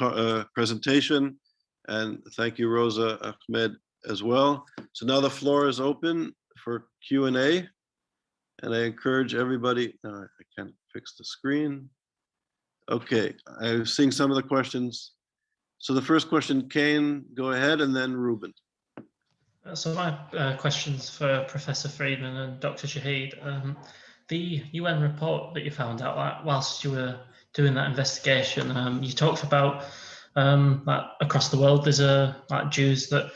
presentation. And thank you, Rosa, Ahmed, as well. So now the floor is open for Q&A. And I encourage everybody, I can't fix the screen. Okay, I'm seeing some of the questions. So the first question, Kane, go ahead, and then Ruben. So my questions for Professor Freedman and Dr. Shaheed. The UN report that you found out whilst you were doing that investigation, you talked about that across the world there's Jews that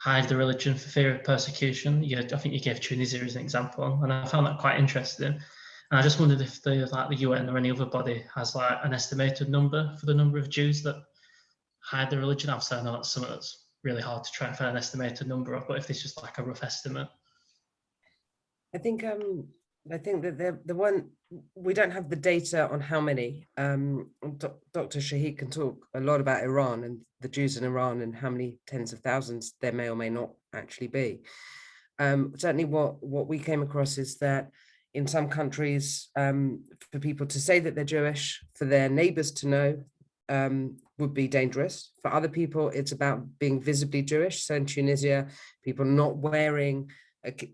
hide the religion for fear of persecution. I think you gave Tunisia as an example, and I found that quite interesting. And I just wondered if the UN or any other body has like an estimated number for the number of Jews that hide the religion. Obviously, I know that's something that's really hard to try and find an estimated number of, but if this is just like a rough estimate. I think that the one, we don't have the data on how many. Dr. Shaheed can talk a lot about Iran and the Jews in Iran and how many tens of thousands there may or may not actually be. Certainly what we came across is that in some countries, for people to say that they're Jewish, for their neighbors to know, would be dangerous. For other people, it's about being visibly Jewish. So in Tunisia, people not wearing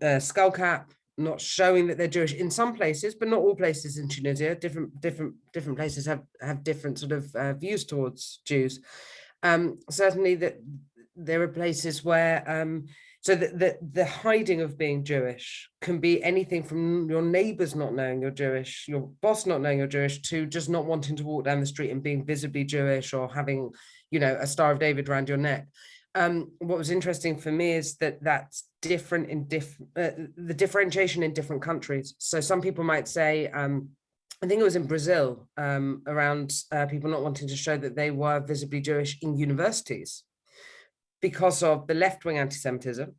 a skull cap, not showing that they're Jewish in some places, but not all places in Tunisia. Different places have different sort of views towards Jews. Certainly that there are places where so the hiding of being Jewish can be anything from your neighbors not knowing you're Jewish, your boss not knowing you're Jewish, to just not wanting to walk down the street and being visibly Jewish or having, a Star of David around your neck. What was interesting for me is that that's different in the differentiation in different countries. So some people might say, I think it was in Brazil, around people not wanting to show that they were visibly Jewish in universities because of the left-wing anti-Semitism,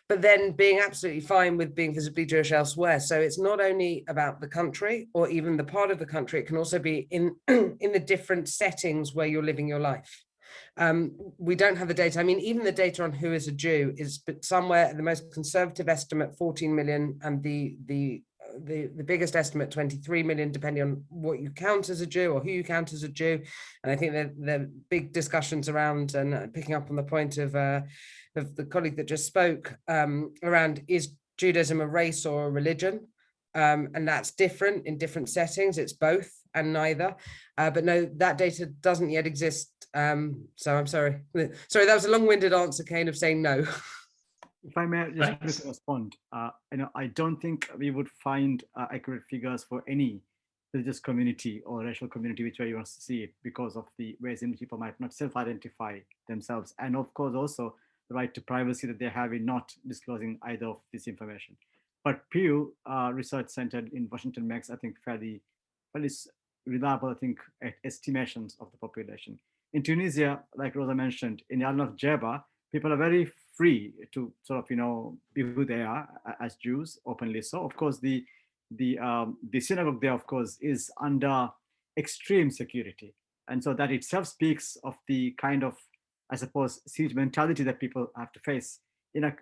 but then being absolutely fine with being visibly Jewish elsewhere. So it's not only about the country or even the part of the country, it can also be in the different settings where you're living your life. We don't have the data. I mean, even the data on who is a Jew is somewhere, the most conservative estimate, 14 million, and the biggest estimate, 23 million, depending on what you count as a Jew or who you count as a Jew. And I think there are big discussions around, and picking up on the point of the colleague that just spoke, around, is Judaism a race or a religion? And that's different in different settings. It's both and neither. But no, that data doesn't yet exist. So I'm sorry. Sorry, that was a long-winded answer, Kane, of saying no. If I may just respond, I don't think we would find accurate figures for any religious community or racial community, which way you want to see it, because of the ways in which people might not self-identify themselves, and of course also the right to privacy that they have in not disclosing either of this information. But Pew Research Center in Washington makes, I think, fairly reliable, I think, estimations of the population. In Tunisia, like Rosa mentioned, in the island of Djerba, people are very free to sort of, be who they are as Jews, openly so. Of course, the synagogue there, of course, is under extreme security. And so that itself speaks of the kind of, I suppose, siege mentality that people have to face in a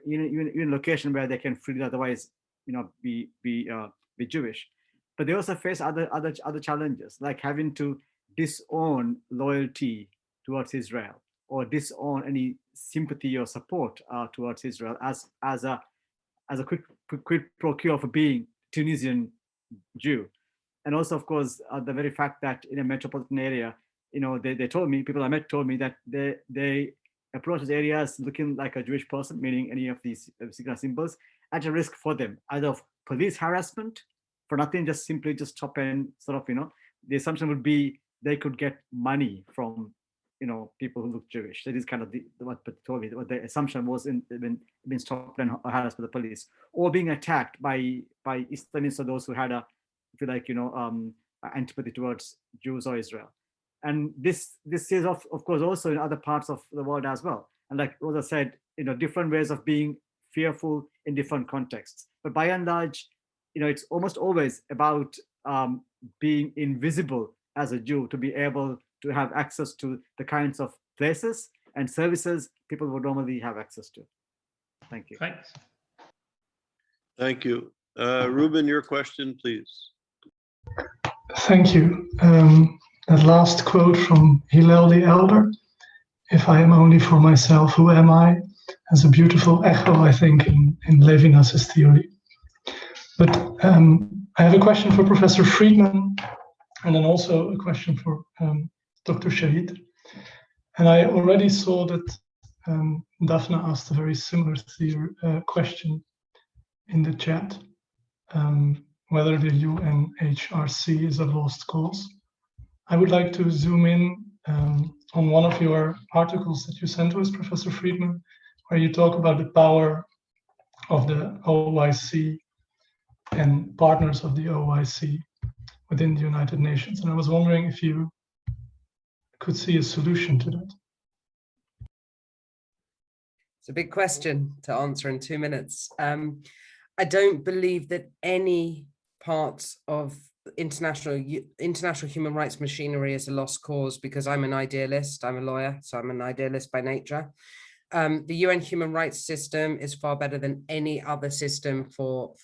location where they can freely otherwise, be Jewish. But they also face other challenges, like having to disown loyalty towards Israel, or disown any sympathy or support towards Israel as a quid pro quo for being Tunisian Jew. And also, of course, the very fact that in a metropolitan area, they told me, people I met told me that they approach those areas looking like a Jewish person, meaning any of these symbols, at a risk for them, either of police harassment for nothing, just simply top and sort of, the assumption would be they could get money from, people who look Jewish. That is kind of what told me, what the assumption was in being stopped and harassed by the police, or being attacked by Islamists or those who had antipathy towards Jews or Israel. And this is of course also in other parts of the world as well. And like Rosa said, different ways of being fearful in different contexts. But by and large, it's almost always about being invisible as a Jew, to be able to have access to the kinds of places and services people would normally have access to. Thank you. Thanks. Thank you. Ruben, your question, please. Thank you. That last quote from Hillel the Elder, "If I am only for myself, who am I?" has a beautiful echo, I think, in Levinas's theory. But I have a question for Professor Freedman, and then also a question for Dr. Shaheed. And I already saw that Daphne asked a very similar question in the chat, whether the UNHRC is a lost cause. I would like to zoom in on one of your articles that you sent to us, Professor Freedman, where you talk about the power of the OIC and partners of the OIC within the United Nations. And I was wondering if you could see a solution to that. It's a big question to answer in 2 minutes. I don't believe that any part of international human rights machinery is a lost cause, because I'm an idealist. I'm a lawyer, so I'm an idealist by nature. The UN human rights system is far better than any other system for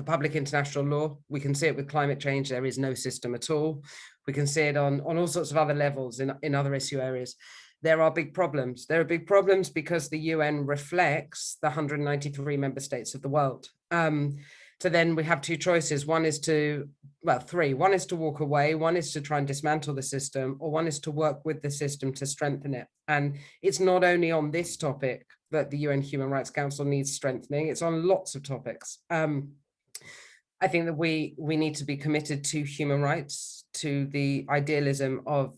public international law. We can see it with climate change. There is no system at all. We can see it on all sorts of other levels in other issue areas. There are big problems. There are big problems because the UN reflects the 193 member states of the world. So then we have two choices. One is to, well, three. One is to walk away. One is to try and dismantle the system, or one is to work with the system to strengthen it. And it's not only on this topic that the UN Human Rights Council needs strengthening. It's on lots of topics. I think that we need to be committed to human rights, to the idealism of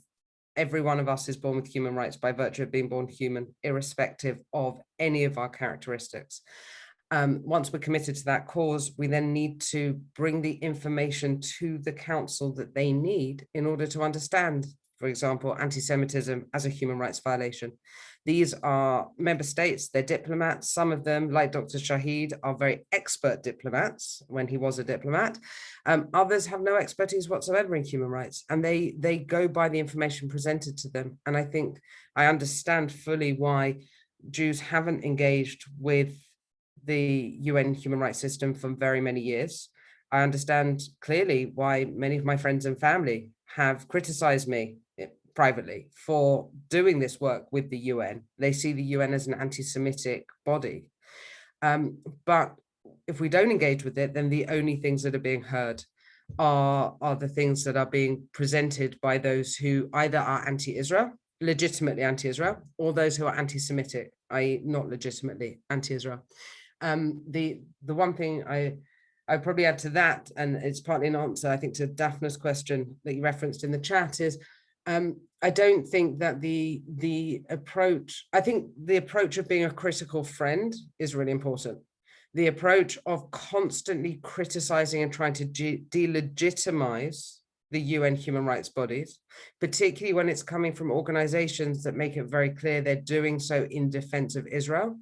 every one of us is born with human rights by virtue of being born human, irrespective of any of our characteristics. Once we're committed to that cause, we then need to bring the information to the council that they need in order to understand, for example, anti-Semitism as a human rights violation. These are member states, they're diplomats. Some of them, like Dr. Shaheed, are very expert diplomats when he was a diplomat. Others have no expertise whatsoever in human rights, and they go by the information presented to them. And I think I understand fully why Jews haven't engaged with the UN human rights system for very many years. I understand clearly why many of my friends and family have criticized me privately for doing this work with the UN. They see the UN as an anti-Semitic body. But if we don't engage with it, then the only things that are being heard are the things that are being presented by those who either are anti-Israel, legitimately anti-Israel, or those who are anti-Semitic, i.e. not legitimately anti-Israel. The one thing I probably add to that, and it's partly an answer, I think, to Daphne's question that you referenced in the chat, is I don't think that the approach, I think the approach of being a critical friend is really important. The approach of constantly criticizing and trying to delegitimize the UN human rights bodies, particularly when it's coming from organizations that make it very clear they're doing so in defense of Israel,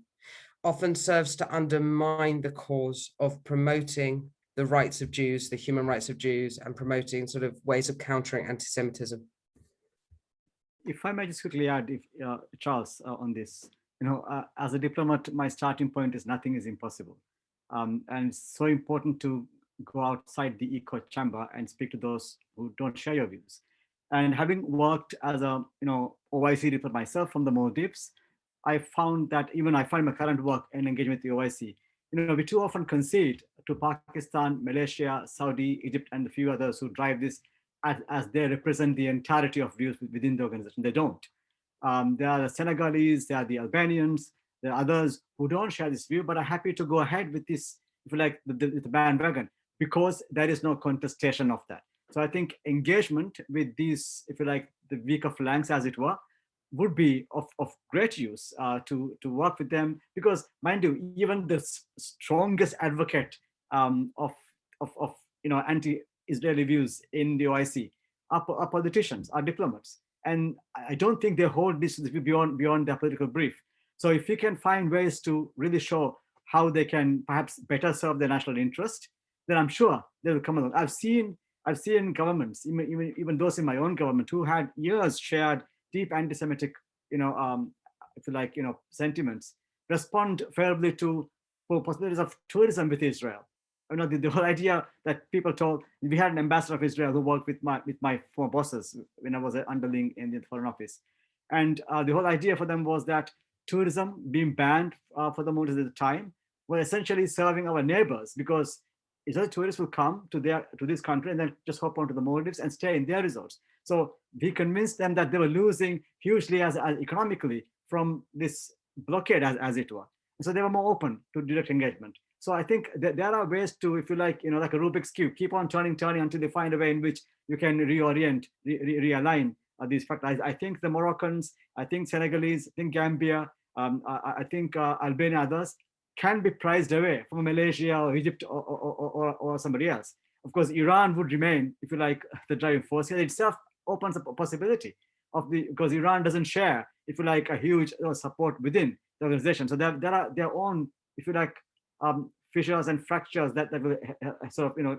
often serves to undermine the cause of promoting the rights of Jews, the human rights of Jews, and promoting sort of ways of countering anti-Semitism. If I may just quickly add, Charles, on this, as a diplomat, my starting point is nothing is impossible. And it's so important to go outside the echo chamber and speak to those who don't share your views. And having worked as a OIC diplomat myself from the Maldives, I found that even I find my current work and engagement with the OIC, we too often concede to Pakistan, Malaysia, Saudi, Egypt, and a few others who drive this as they represent the entirety of views within the organization. They don't. There are the Senegalese, there are the Albanians, there are others who don't share this view, but are happy to go ahead with this, if you like, the bandwagon, because there is no contestation of that. So I think engagement with these, if you like, the weaker flanks, as it were, would be of great use to work with them, because mind you, even the strongest advocate of anti-Israeli views in the OIC are politicians, are diplomats, and I don't think they hold this beyond their political brief. So if you can find ways to really show how they can perhaps better serve their national interest, then I'm sure they will come along. I've seen governments, even those in my own government, who had years shared deep anti-Semitic, if you like, sentiments, respond favorably to possibilities of tourism with Israel. The whole idea that people told, we had an ambassador of Israel who worked with my former bosses when I was an underling in the Foreign Office, and the whole idea for them was that tourism being banned for the Maldives at the time was essentially serving our neighbors, because Israeli tourists will come to this country and then just hop onto the Maldives and stay in their resorts. So we convinced them that they were losing hugely as economically from this blockade, as it were. And so they were more open to direct engagement. So I think that there are ways to, if you like, like a Rubik's Cube, keep on turning until they find a way in which you can reorient, realign these factors. I think the Moroccans, I think Senegalese, I think Gambia, I think Albania and others can be priced away from Malaysia or Egypt or somebody else. Of course, Iran would remain, if you like, the driving force. It itself opens up a possibility of because Iran doesn't share, if you like, a huge support within the organization. So there are their own, if you like, fissures and fractures that will sort of,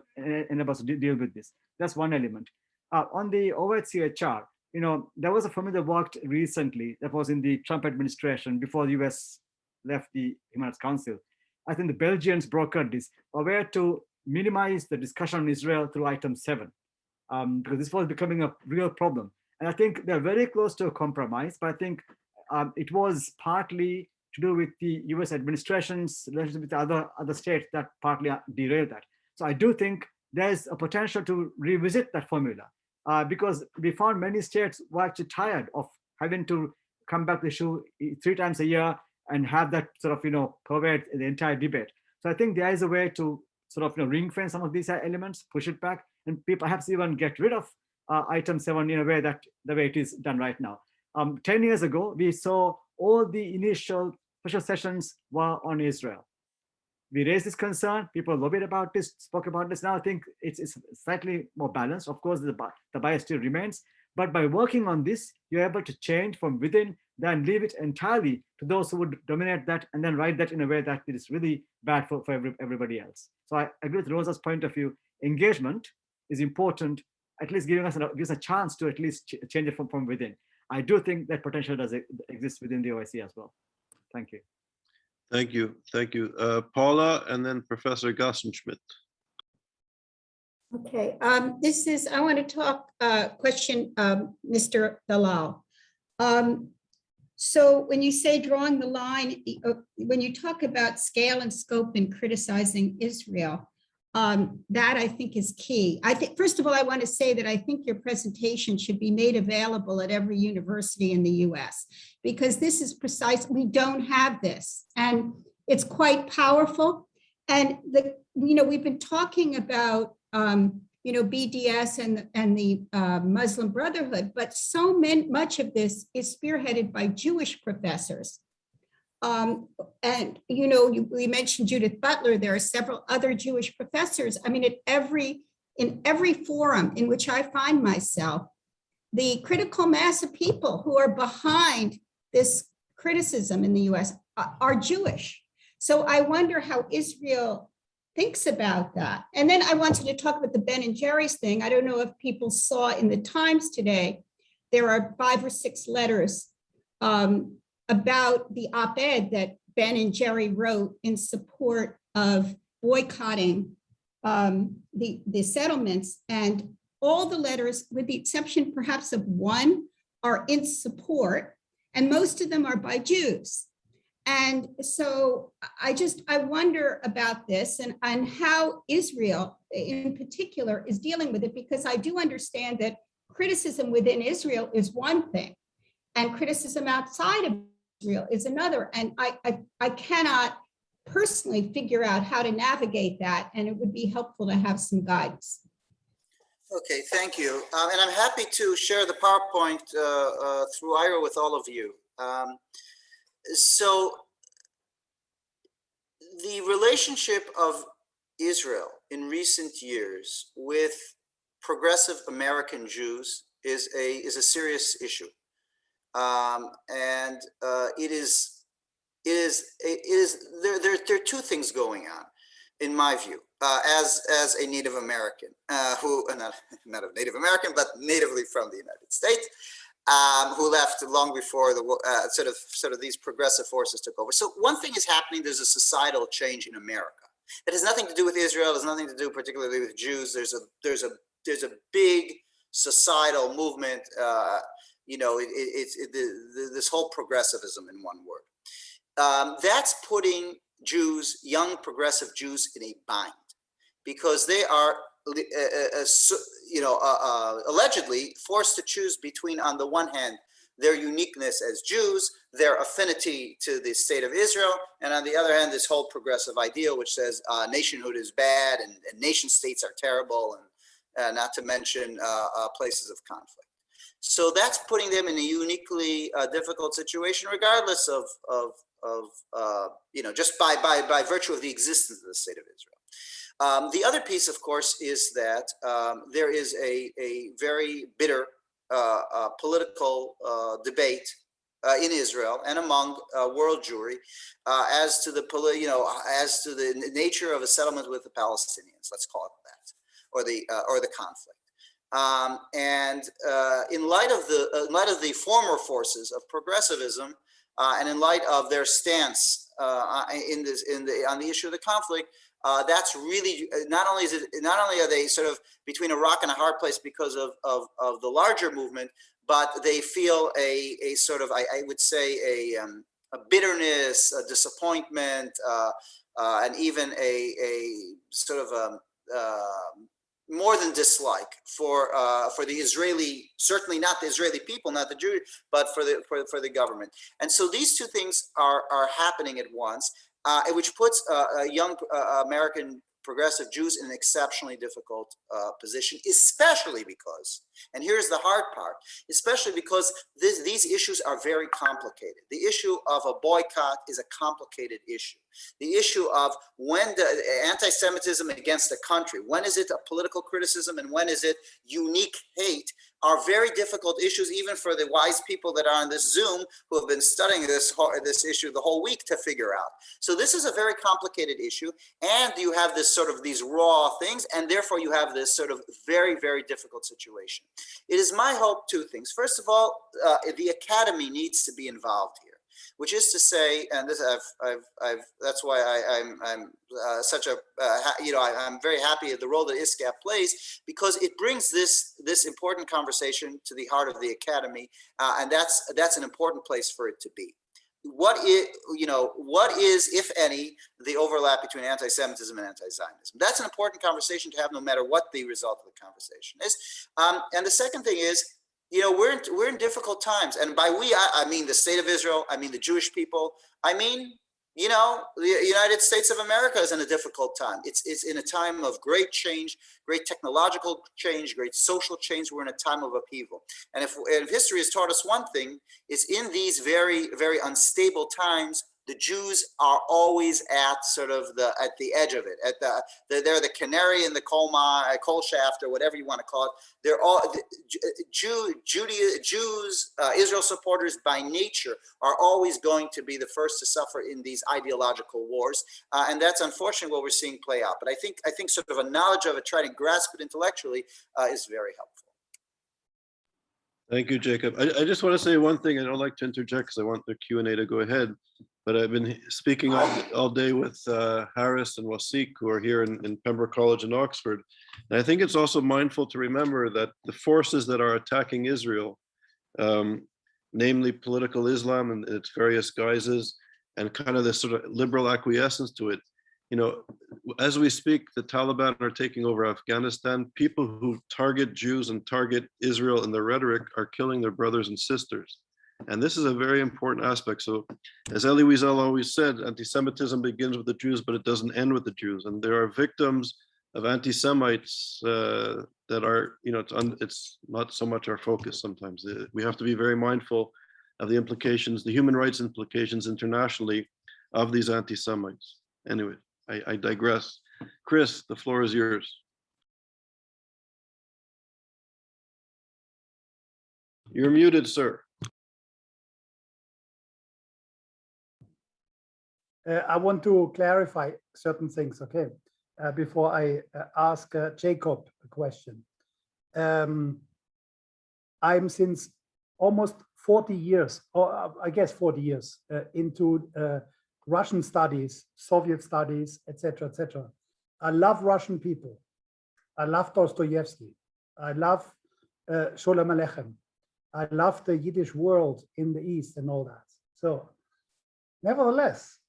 enable us to deal with this. That's one element. On the OHCHR, there was a firm that worked recently that was in the Trump administration before the US left the Human Rights Council. I think the Belgians brokered this, where to minimize the discussion on Israel through item 7, because this was becoming a real problem. And I think they're very close to a compromise, but I think it was partly to do with the US administration's relationship with other states that partly derailed that. So I do think there's a potential to revisit that formula, because we found many states were actually tired of having to come back to the issue 3 times a year and have that sort of, pervade the entire debate. So I think there is a way to sort of, ring fence some of these elements, push it back, and perhaps even get rid of item 7 in a way that the way it is done right now. 10 years ago, we saw all the initial special sessions were on Israel. We raised this concern, people lobbied about this, spoke about this. Now I think it's slightly more balanced. Of course, the bias still remains, but by working on this, you're able to change from within, then leave it entirely to those who would dominate that and then write that in a way that it is really bad for everybody else. So I agree with Rosa's point of view. Engagement is important, at least giving us a chance to at least change it from within. I do think that potential does exist within the OSCE as well. Thank you. Thank you. Thank you. Paula, and then Professor Gassenschmidt. Okay, I want to talk, question Mr. Dallal. So when you say drawing the line, when you talk about scale and scope in criticizing Israel, that I think is key. I think, first of all, I want to say that I think your presentation should be made available at every university in the US, because this is precise. We don't have this, and it's quite powerful. And we've been talking about BDS and the Muslim Brotherhood, but much of this is spearheaded by Jewish professors. We mentioned Judith Butler. There are several other Jewish professors. I mean, in every forum in which I find myself, the critical mass of people who are behind this criticism in the US are Jewish. So I wonder how Israel thinks about that. And then I wanted to talk about the Ben and Jerry's thing. I don't know if people saw in the Times today, there are 5 or 6 letters about the op-ed that Ben and Jerry wrote in support of boycotting the settlements. And all the letters, with the exception perhaps of one, are in support, and most of them are by Jews. And so I wonder about this and how Israel in particular is dealing with it, because I do understand that criticism within Israel is one thing and criticism outside of Israel is another. And I cannot personally figure out how to navigate that, and it would be helpful to have some guidance. Okay, thank you. And I'm happy to share the PowerPoint through Ira with all of you. So the relationship of Israel in recent years with progressive American Jews is a serious issue, and there are 2 things going on, in my view, as a Native American who not a Native American but natively from the United States. Who left long before the sort of these progressive forces took over. So one thing is happening. There's a societal change in America. It has nothing to do with Israel. It has nothing to do particularly with Jews. There's a big societal movement. This whole progressivism in one word. That's putting Jews, young progressive Jews, in a bind, because they are allegedly forced to choose between, on the one hand, their uniqueness as Jews, their affinity to the state of Israel, and on the other hand, this whole progressive idea which says nationhood is bad and nation states are terrible, and not to mention places of conflict. So that's putting them in a uniquely difficult situation, regardless of just by virtue of the existence of the state of Israel. The other piece, of course, is that there is a very bitter political debate in Israel and among world Jewry as to the nature of a settlement with the Palestinians. Let's call it that, or the conflict. In light of the former forces of progressivism, and in light of their stance on the issue of the conflict, that's really not only are they sort of between a rock and a hard place because of the larger movement, but they feel a sort of, I would say, a bitterness, a disappointment, and even a sort of more than dislike for the Israeli, certainly not the Israeli people, not the Jews, but for the government. And so these two things are happening at once, which puts young American progressive Jews in an exceptionally difficult position, especially because, and here's the hard part, especially because these issues are very complicated. The issue of a boycott is a complicated issue. The issue of when the anti-Semitism against a country, when is it a political criticism and when is it unique hate, are very difficult issues, even for the wise people that are on this Zoom who have been studying this issue the whole week to figure out. So this is a very complicated issue, and you have this sort of these raw things, and therefore you have this sort of very, very difficult situation. It is my hope two things. First of all, the academy needs to be involved here, which is to say, and this that's why I'm such a I'm very happy at the role that ISGAP plays, because it brings this important conversation to the heart of the academy, and that's an important place for it to be. What is, if any, the overlap between anti-Semitism and anti-Zionism? That's an important conversation to have, no matter what the result of the conversation is. And the second thing is, we're in difficult times, and by we, I mean the state of Israel, I mean the Jewish people, I mean, the United States of America is in a difficult time. It's in a time of great change, great technological change, great social change. We're in a time of upheaval. And if history has taught us one thing, is in these very, very unstable times, the Jews are always at the edge of it. They're the canary in the coal shaft, or whatever you want to call it. They're all Jews, Israel supporters by nature are always going to be the first to suffer in these ideological wars, and that's unfortunately what we're seeing play out. But I think sort of a knowledge of it, trying to grasp it intellectually, is very helpful. Thank you, Jacob. I just want to say one thing. I don't like to interject because I want the Q&A to go ahead. But I've been speaking all day with Harris and Wasik, who are here in Pembroke College in Oxford. And I think it's also mindful to remember that the forces that are attacking Israel, namely political Islam and its various guises, and kind of this sort of liberal acquiescence to it, as we speak, the Taliban are taking over Afghanistan. People who target Jews and target Israel in their rhetoric are killing their brothers and sisters. And this is a very important aspect. So as Elie Wiesel always said, anti-Semitism begins with the Jews, but it doesn't end with the Jews. And there are victims of anti-Semites that are, it's not so much our focus sometimes. We have to be very mindful of the implications, the human rights implications internationally of these anti-Semites. Anyway, I digress. Chris, the floor is yours. You're muted, sir. I want to clarify certain things, okay, before I ask Jacob a question. I'm since almost 40 years, or I guess 40 years, into Russian studies, Soviet studies, etc., etc. I love Russian people. I love Dostoevsky. I love Sholem Aleichem. I love the Yiddish world in the East and all that. So, nevertheless,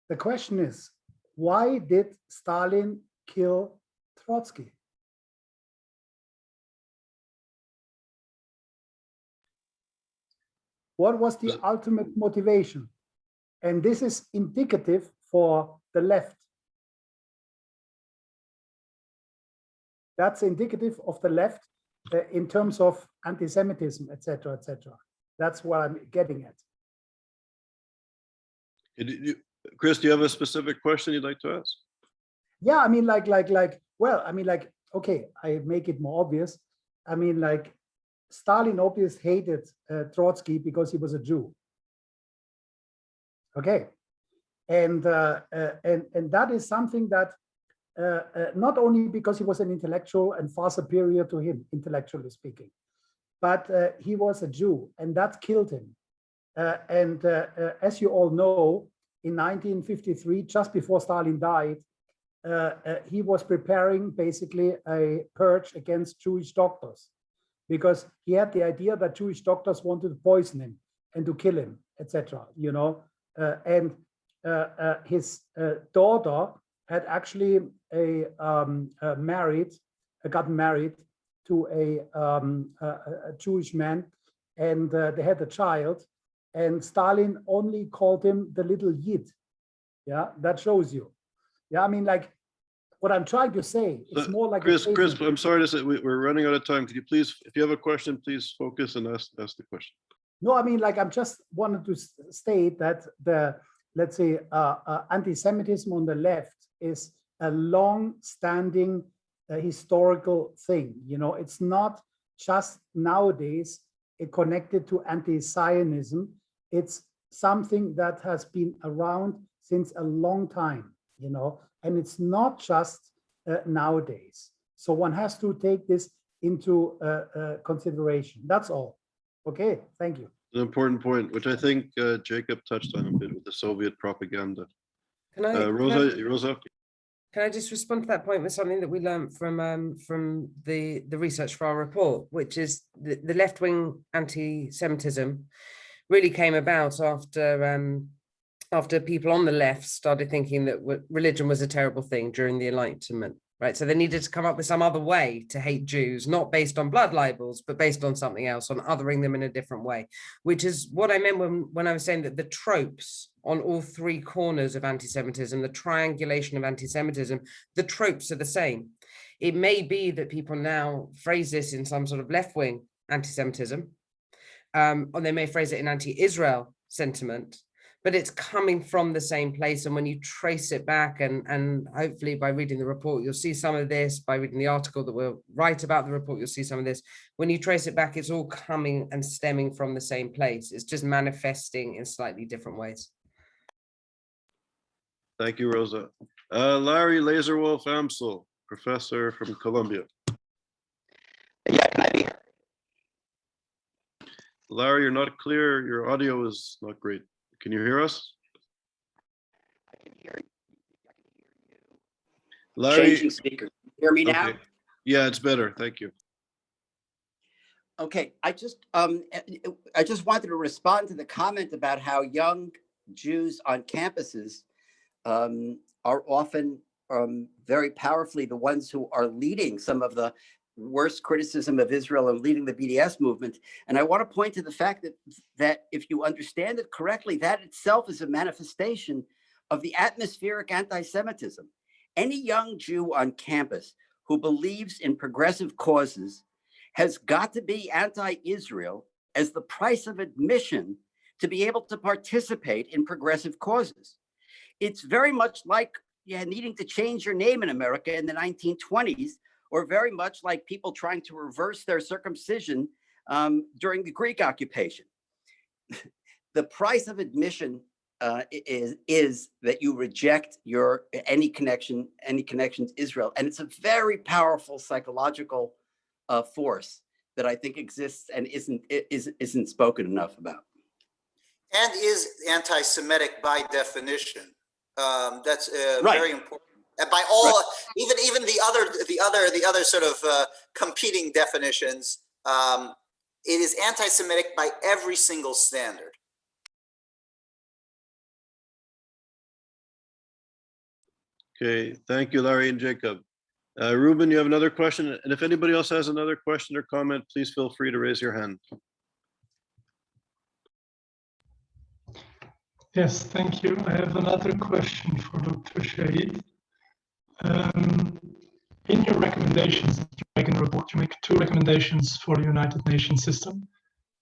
the question is, why did Stalin kill Trotsky? What was the ultimate motivation? And this is indicative for the left. That's indicative of the left in terms of anti-Semitism, etc., etc. That's what I'm getting at. Chris, do you have a specific question you'd like to ask? Yeah, I mean, well, I mean, okay, I make it more obvious. I mean, Stalin obviously hated Trotsky because he was a Jew. Okay, and that is something that not only because he was an intellectual and far superior to him, intellectually speaking, but he was a Jew, and that killed him. As you all know, in 1953, just before Stalin died, he was preparing basically a purge against Jewish doctors, because he had the idea that Jewish doctors wanted to poison him and to kill him, etc. You know, and his daughter had actually gotten married to a Jewish man, and they had a child. And Stalin only called him the little Yid. Yeah, that shows you. Yeah, I mean, what I'm trying to say, it's more like Chris, I'm sorry to say we're running out of time. Could you please, if you have a question, please focus and ask the question. No, I mean, I'm just wanted to state that let's say, anti-Semitism on the left is a long-standing historical thing. You know, it's not just nowadays connected to anti-Zionism. It's something that has been around since a long time, you know, and it's not just nowadays. So one has to take this into consideration. That's all. Okay, thank you. An important point, which I think Jacob touched on a bit with the Soviet propaganda. Rosa? Can I just respond to that point with something that we learned from the research for our report, which is the left-wing anti-Semitism really came about after people on the left started thinking that religion was a terrible thing during the Enlightenment, right? So they needed to come up with some other way to hate Jews, not based on blood libels, but based on something else, on othering them in a different way, which is what I meant when I was saying that the tropes on all three corners of anti-Semitism, the triangulation of anti-Semitism, the tropes are the same. It may be that people now phrase this in some sort of left-wing anti-Semitism, or they may phrase it in anti-Israel sentiment, but it's coming from the same place. And when you trace it back, and hopefully by reading the report, you'll see some of this, by reading the article that we'll write about the report, you'll see some of this. When you trace it back, it's all coming and stemming from the same place. It's just manifesting in slightly different ways. Thank you, Rosa. Larry Laserwolf Amsel, professor from Columbia. Yeah, can I be heard? Larry, you're not clear. Your audio is not great. Can you hear us? I can hear you. Larry, changing speaker. Hear me now? okay. Yeah, it's better. Thank you. Okay, I just wanted to respond to the comment about how young Jews on campuses are often very powerfully the ones who are leading some of the worst criticism of Israel and leading the BDS movement. And I want to point to the fact that if you understand it correctly, that itself is a manifestation of the atmospheric anti-Semitism. Any young Jew on campus who believes in progressive causes has got to be anti-Israel as the price of admission to be able to participate in progressive causes. It's very much like needing to change your name in America in the 1920s, or very much like people trying to reverse their circumcision during the Greek occupation. The price of admission is that you reject any connection to Israel, and it's a very powerful psychological force that I think exists and isn't spoken enough about. And is anti-Semitic by definition. That's right. Very important. And by all, right. even the other sort of competing definitions, it is anti-Semitic by every single standard. Okay, thank you, Larry and Jacob. Ruben, you have another question? And if anybody else has another question or comment, please feel free to raise your hand. Yes, thank you. I have another question for Dr. Shaheed. in your recommendations you make in the report, you make 2 recommendations for the United Nations system.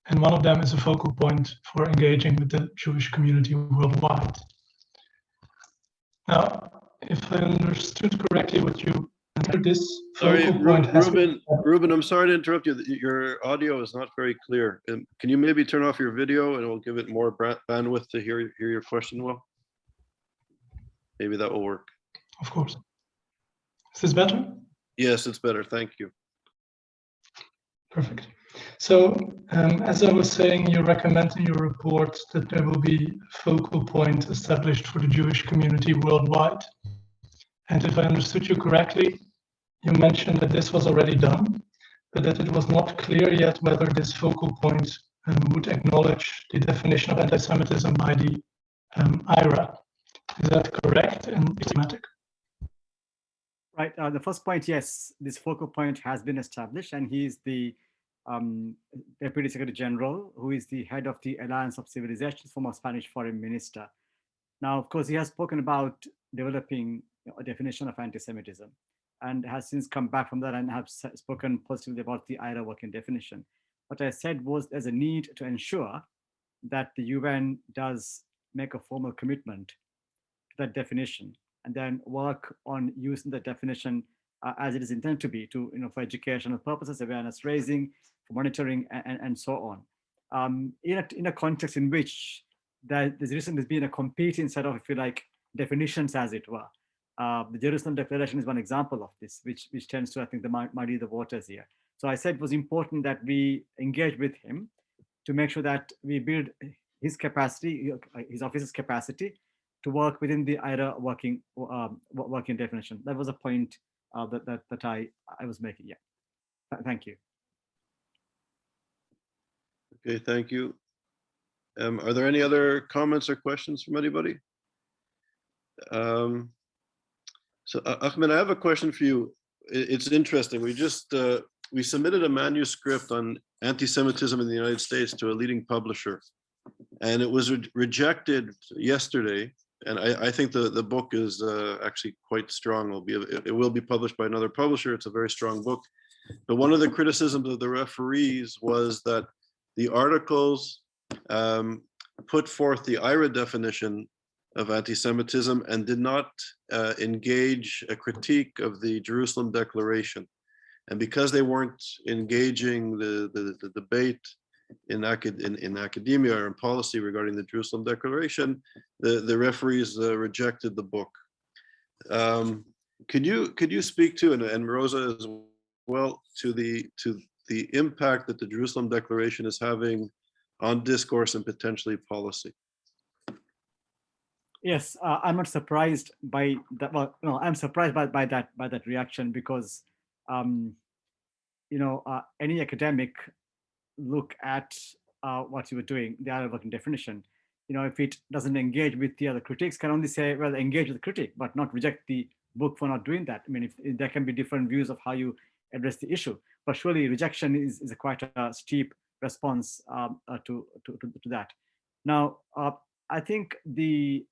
And one of them is a focal point for engaging with the Jewish community worldwide. Now, if I understood correctly what you entered, this Sorry, focal point has Ruben, I'm sorry to interrupt you. Your audio is not very clear. Can you maybe turn off your video and we'll give it more bandwidth to hear your question well? Maybe that will work. Of course. Is this better? Yes, it's better. Thank you. Perfect. So, as I was saying, you recommend in your report that there will be a focal point established for the Jewish community worldwide. And if I understood you correctly, you mentioned that this was already done, but that it was not clear yet whether this focal point would acknowledge the definition of anti-Semitism by the IRA. Is that correct and systematic? Right. The first point, yes, this focal point has been established, and he is the Deputy Secretary General, who is the head of the Alliance of Civilizations, former Spanish Foreign Minister. Now, of course, he has spoken about developing a definition of anti-Semitism, and has since come back from that and have spoken positively about the IRA working definition. What I said was there's a need to ensure that the UN does make a formal commitment to that definition, and then work on using the definition as it is intended to be, to for educational purposes, awareness raising, for monitoring, and so on. In a context in which there's recently been a competing set of, if you like, definitions, as it were. The Jerusalem Declaration is one example of this, which tends to, I think, muddy the waters here. So I said it was important that we engage with him to make sure that we build his capacity, his office's capacity, to work within the IRA working definition. That was a point that I was making. Yeah. Thank you. Okay, thank you. Are there any other comments or questions from anybody? So Ahmed, I have a question for you. It's interesting. We submitted a manuscript on anti-Semitism in the United States to a leading publisher, and it was rejected yesterday. And I think the book is actually quite strong. It will be published by another publisher. It's a very strong book. But one of the criticisms of the referees was that the articles put forth the IRA definition of anti-Semitism and did not engage a critique of the Jerusalem Declaration. And because they weren't engaging the debate in academia or in policy regarding the Jerusalem Declaration, the referees rejected the book. Could you speak to, and Rosa as well, to the impact that the Jerusalem Declaration is having on discourse and potentially policy? Yes, I'm not surprised by that. Well, no, I'm surprised by that reaction, because any academic look at what you were doing, the other working definition. If it doesn't engage with the other critics, can only say, well, engage with the critic, but not reject the book for not doing that. I mean, if there can be different views of how you address the issue, but surely rejection is quite a steep response to that. Now, I think the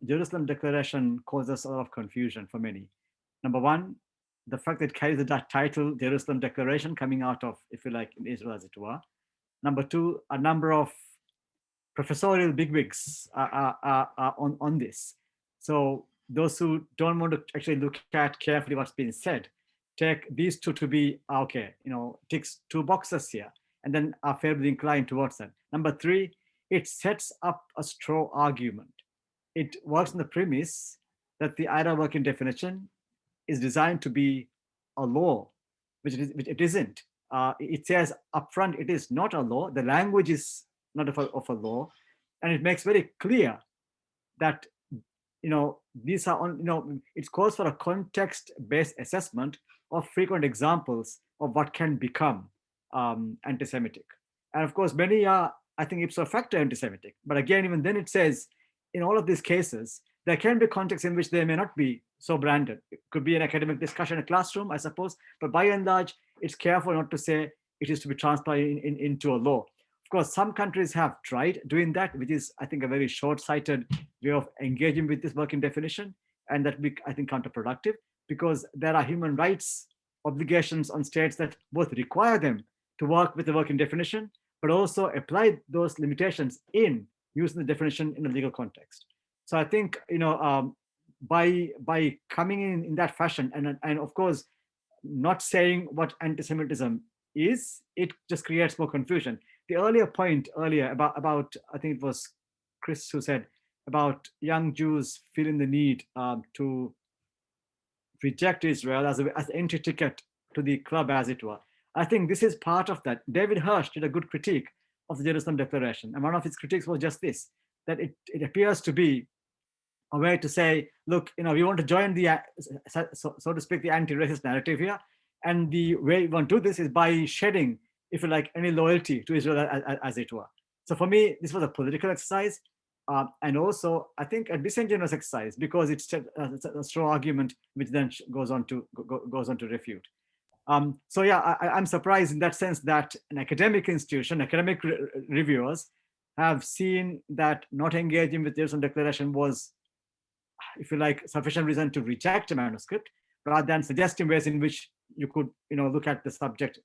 Jerusalem Declaration causes a lot of confusion for many. Number one, the fact that it carries the title Jerusalem Declaration coming out of, if you like, in Israel, as it were. Number two, a number of professorial bigwigs are on this. So those who don't want to actually look at carefully what's being said, take these two to be, okay, ticks 2 boxes here, and then are fairly inclined towards that. Number three, it sets up a straw argument. It works on the premise that the IRA working definition is designed to be a law, which it isn't. It says upfront it is not a law. The language is not of a law, and it makes very clear that these are it calls for a context-based assessment of frequent examples of what can become anti-Semitic, and of course many are, I think, ipso facto anti-Semitic. But again, even then it says in all of these cases there can be contexts in which they may not be so branded. It could be an academic discussion in a classroom, I suppose, but by and large, it's careful not to say it is to be translated into a law. Of course, some countries have tried doing that, which is, I think, a very short-sighted way of engaging with this working definition, and that would be, I think, counterproductive. because there are human rights obligations on states that both require them to work with the working definition, but also apply those limitations in using the definition in a legal context. So I think, by coming in that fashion, and of course, not saying what anti-Semitism is, it just creates more confusion. The earlier point about I think it was Chris who said about young Jews feeling the need to reject Israel as an entry ticket to the club, as it were. I think this is part of that. David Hirsch did a good critique of the Jerusalem Declaration, and one of his critiques was just this, that it appears to be a way to say, look, we want to join the, so to speak, the anti-racist narrative here, and the way we want to do this is by shedding, if you like, any loyalty to Israel, as it were. So for me, this was a political exercise, and also I think a disingenuous exercise, because it's a straw argument which then goes on to refute. So yeah, I'm surprised in that sense that an academic institution, academic reviewers have seen that not engaging with the Jerusalem Declaration was, if you like, sufficient reason to reject a manuscript, rather than suggesting ways in which you could, look at the subject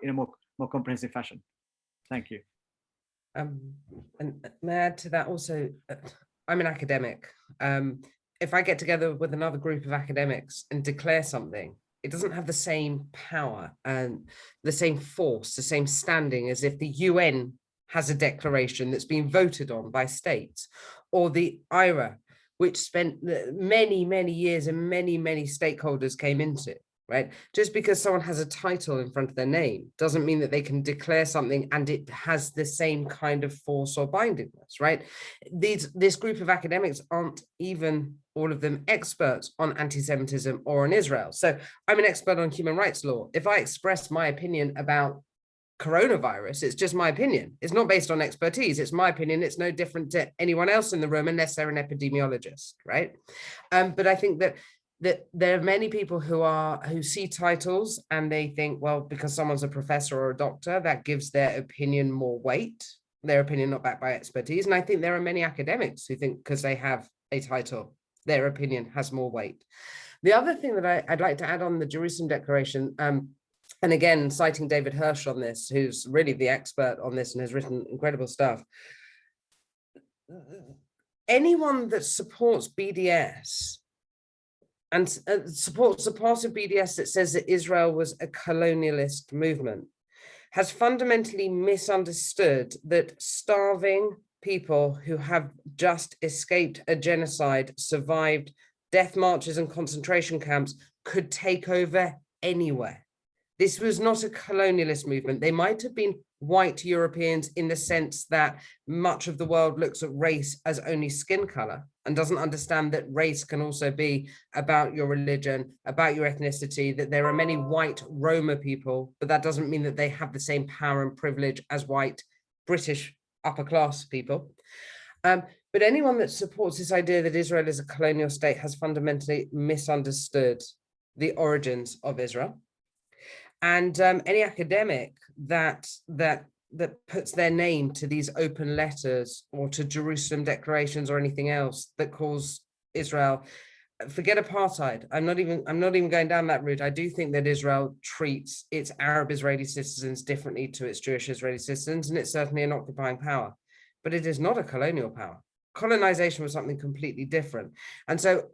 in a more comprehensive fashion. Thank you. And may I add to that also, I'm an academic. If I get together with another group of academics and declare something, it doesn't have the same power and the same force, the same standing as if the UN has a declaration that's been voted on by states, or the IRA, which spent many, many years and many, many stakeholders came into it, right? Just because someone has a title in front of their name doesn't mean that they can declare something and it has the same kind of force or bindingness, right? This group of academics aren't even all of them experts on anti-Semitism or on Israel. So I'm an expert on human rights law. If I express my opinion about coronavirus, it's just my opinion. It's not based on expertise. It's my opinion. It's no different to anyone else in the room unless they're an epidemiologist, right? But I think that there are many people who see titles and they think, well, because someone's a professor or a doctor, that gives their opinion more weight, their opinion not backed by expertise. And I think there are many academics who think because they have a title, their opinion has more weight. The other thing that I'd like to add on the Jerusalem Declaration, and again, citing David Hirsch on this, who's really the expert on this and has written incredible stuff. Anyone that supports BDS and supports a part of BDS that says that Israel was a colonialist movement has fundamentally misunderstood that starving people who have just escaped a genocide, survived death marches and concentration camps, could take over anywhere. This was not a colonialist movement. They might have been white Europeans in the sense that much of the world looks at race as only skin color and doesn't understand that race can also be about your religion, about your ethnicity, that there are many white Roma people, but that doesn't mean that they have the same power and privilege as white British upper class people. But anyone that supports this idea that Israel is a colonial state has fundamentally misunderstood the origins of Israel. And any academic that puts their name to these open letters or to Jerusalem declarations or anything else that calls Israel, forget apartheid. I'm not even going down that route. I do think that Israel treats its Arab Israeli citizens differently to its Jewish Israeli citizens, and it's certainly an occupying power, but it is not a colonial power. Colonization was something completely different. And so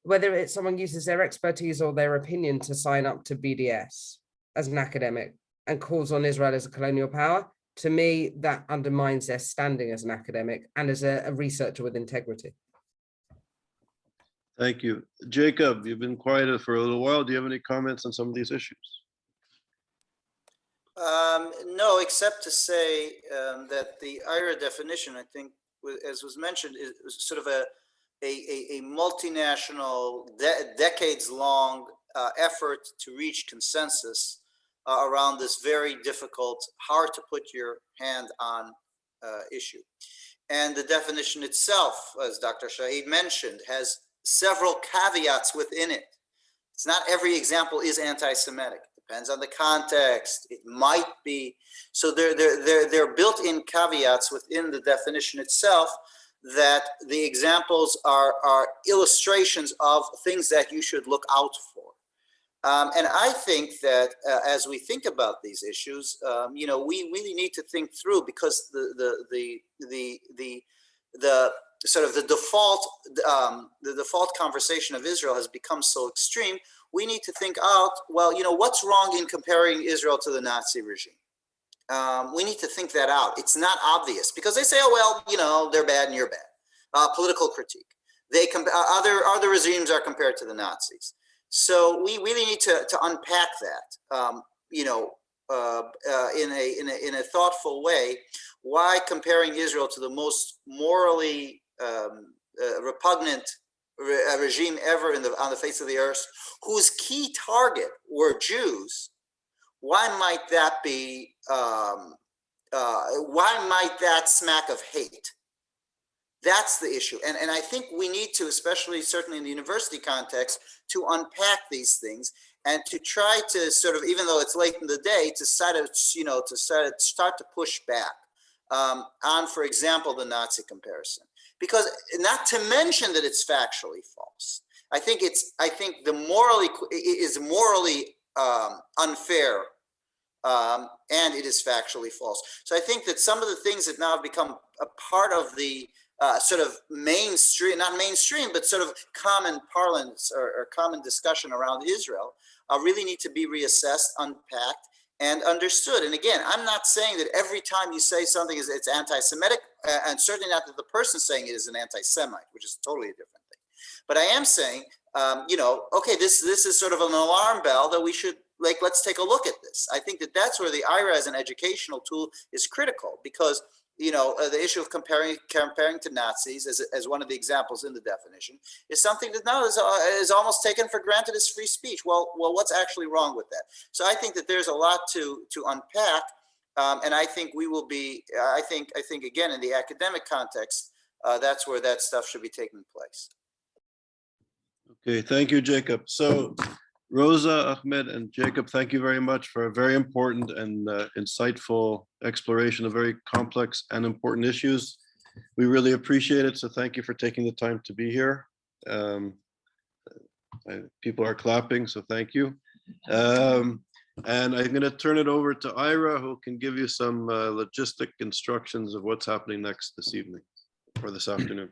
whether it's someone uses their expertise or their opinion to sign up to BDS as an academic and calls on Israel as a colonial power, to me, that undermines their standing as an academic and as a researcher with integrity. Thank you. Jacob, you've been quiet for a little while. Do you have any comments on some of these issues? No, except to say that the IRA definition, I think, as was mentioned, is sort of a multinational, decades-long effort to reach consensus around this very difficult, hard to put your hand on issue. And the definition itself, as Dr. Shaheed mentioned, has several caveats within it. It's not every example is anti-Semitic. Depends on the context. It might be. So there are built-in caveats within the definition itself that the examples are illustrations of things that you should look out for. And I think that as we think about these issues, we really need to think through, because the sort of the default conversation of Israel has become so extreme. We need to think out, well, what's wrong in comparing Israel to the Nazi regime? We need to think that out. It's not obvious, because they say, oh, well, they're bad and you're bad. Political critique. Other regimes are compared to the Nazis. So we really need to unpack that, in a thoughtful way. Why comparing Israel to the most morally repugnant regime ever on the face of the earth, whose key target were Jews? Why might that be? Why might that smack of hate? That's the issue. And I think we need to, especially certainly in the university context, to unpack these things and to try to sort of, even though it's late in the day, to start to push back on, for example, the Nazi comparison. Because not to mention that it's factually false. I think it is morally unfair, and it is factually false. So I think that some of the things that now have become a part of the sort of mainstream, not mainstream, but sort of common parlance or common discussion around Israel really need to be reassessed, unpacked, and understood. And again, I'm not saying that every time you say something it's anti-Semitic, and certainly not that the person saying it is an anti-Semite, which is totally a different thing. But I am saying, okay, this is sort of an alarm bell that we should, let's take a look at this. I think that that's where the IRA as an educational tool is critical, because the issue of comparing to Nazis, as one of the examples in the definition, is something that now is almost taken for granted as free speech. Well, what's actually wrong with that? So I think that there's a lot to unpack, and I think we will be. I think again, in the academic context, that's where that stuff should be taking place. Okay, thank you, Jacob. So Rosa, Ahmed, and Jacob, thank you very much for a very important and insightful exploration of very complex and important issues. We really appreciate it. So thank you for taking the time to be here. People are clapping, so thank you. And I'm going to turn it over to Ira, who can give you some logistic instructions of what's happening next this evening or this afternoon.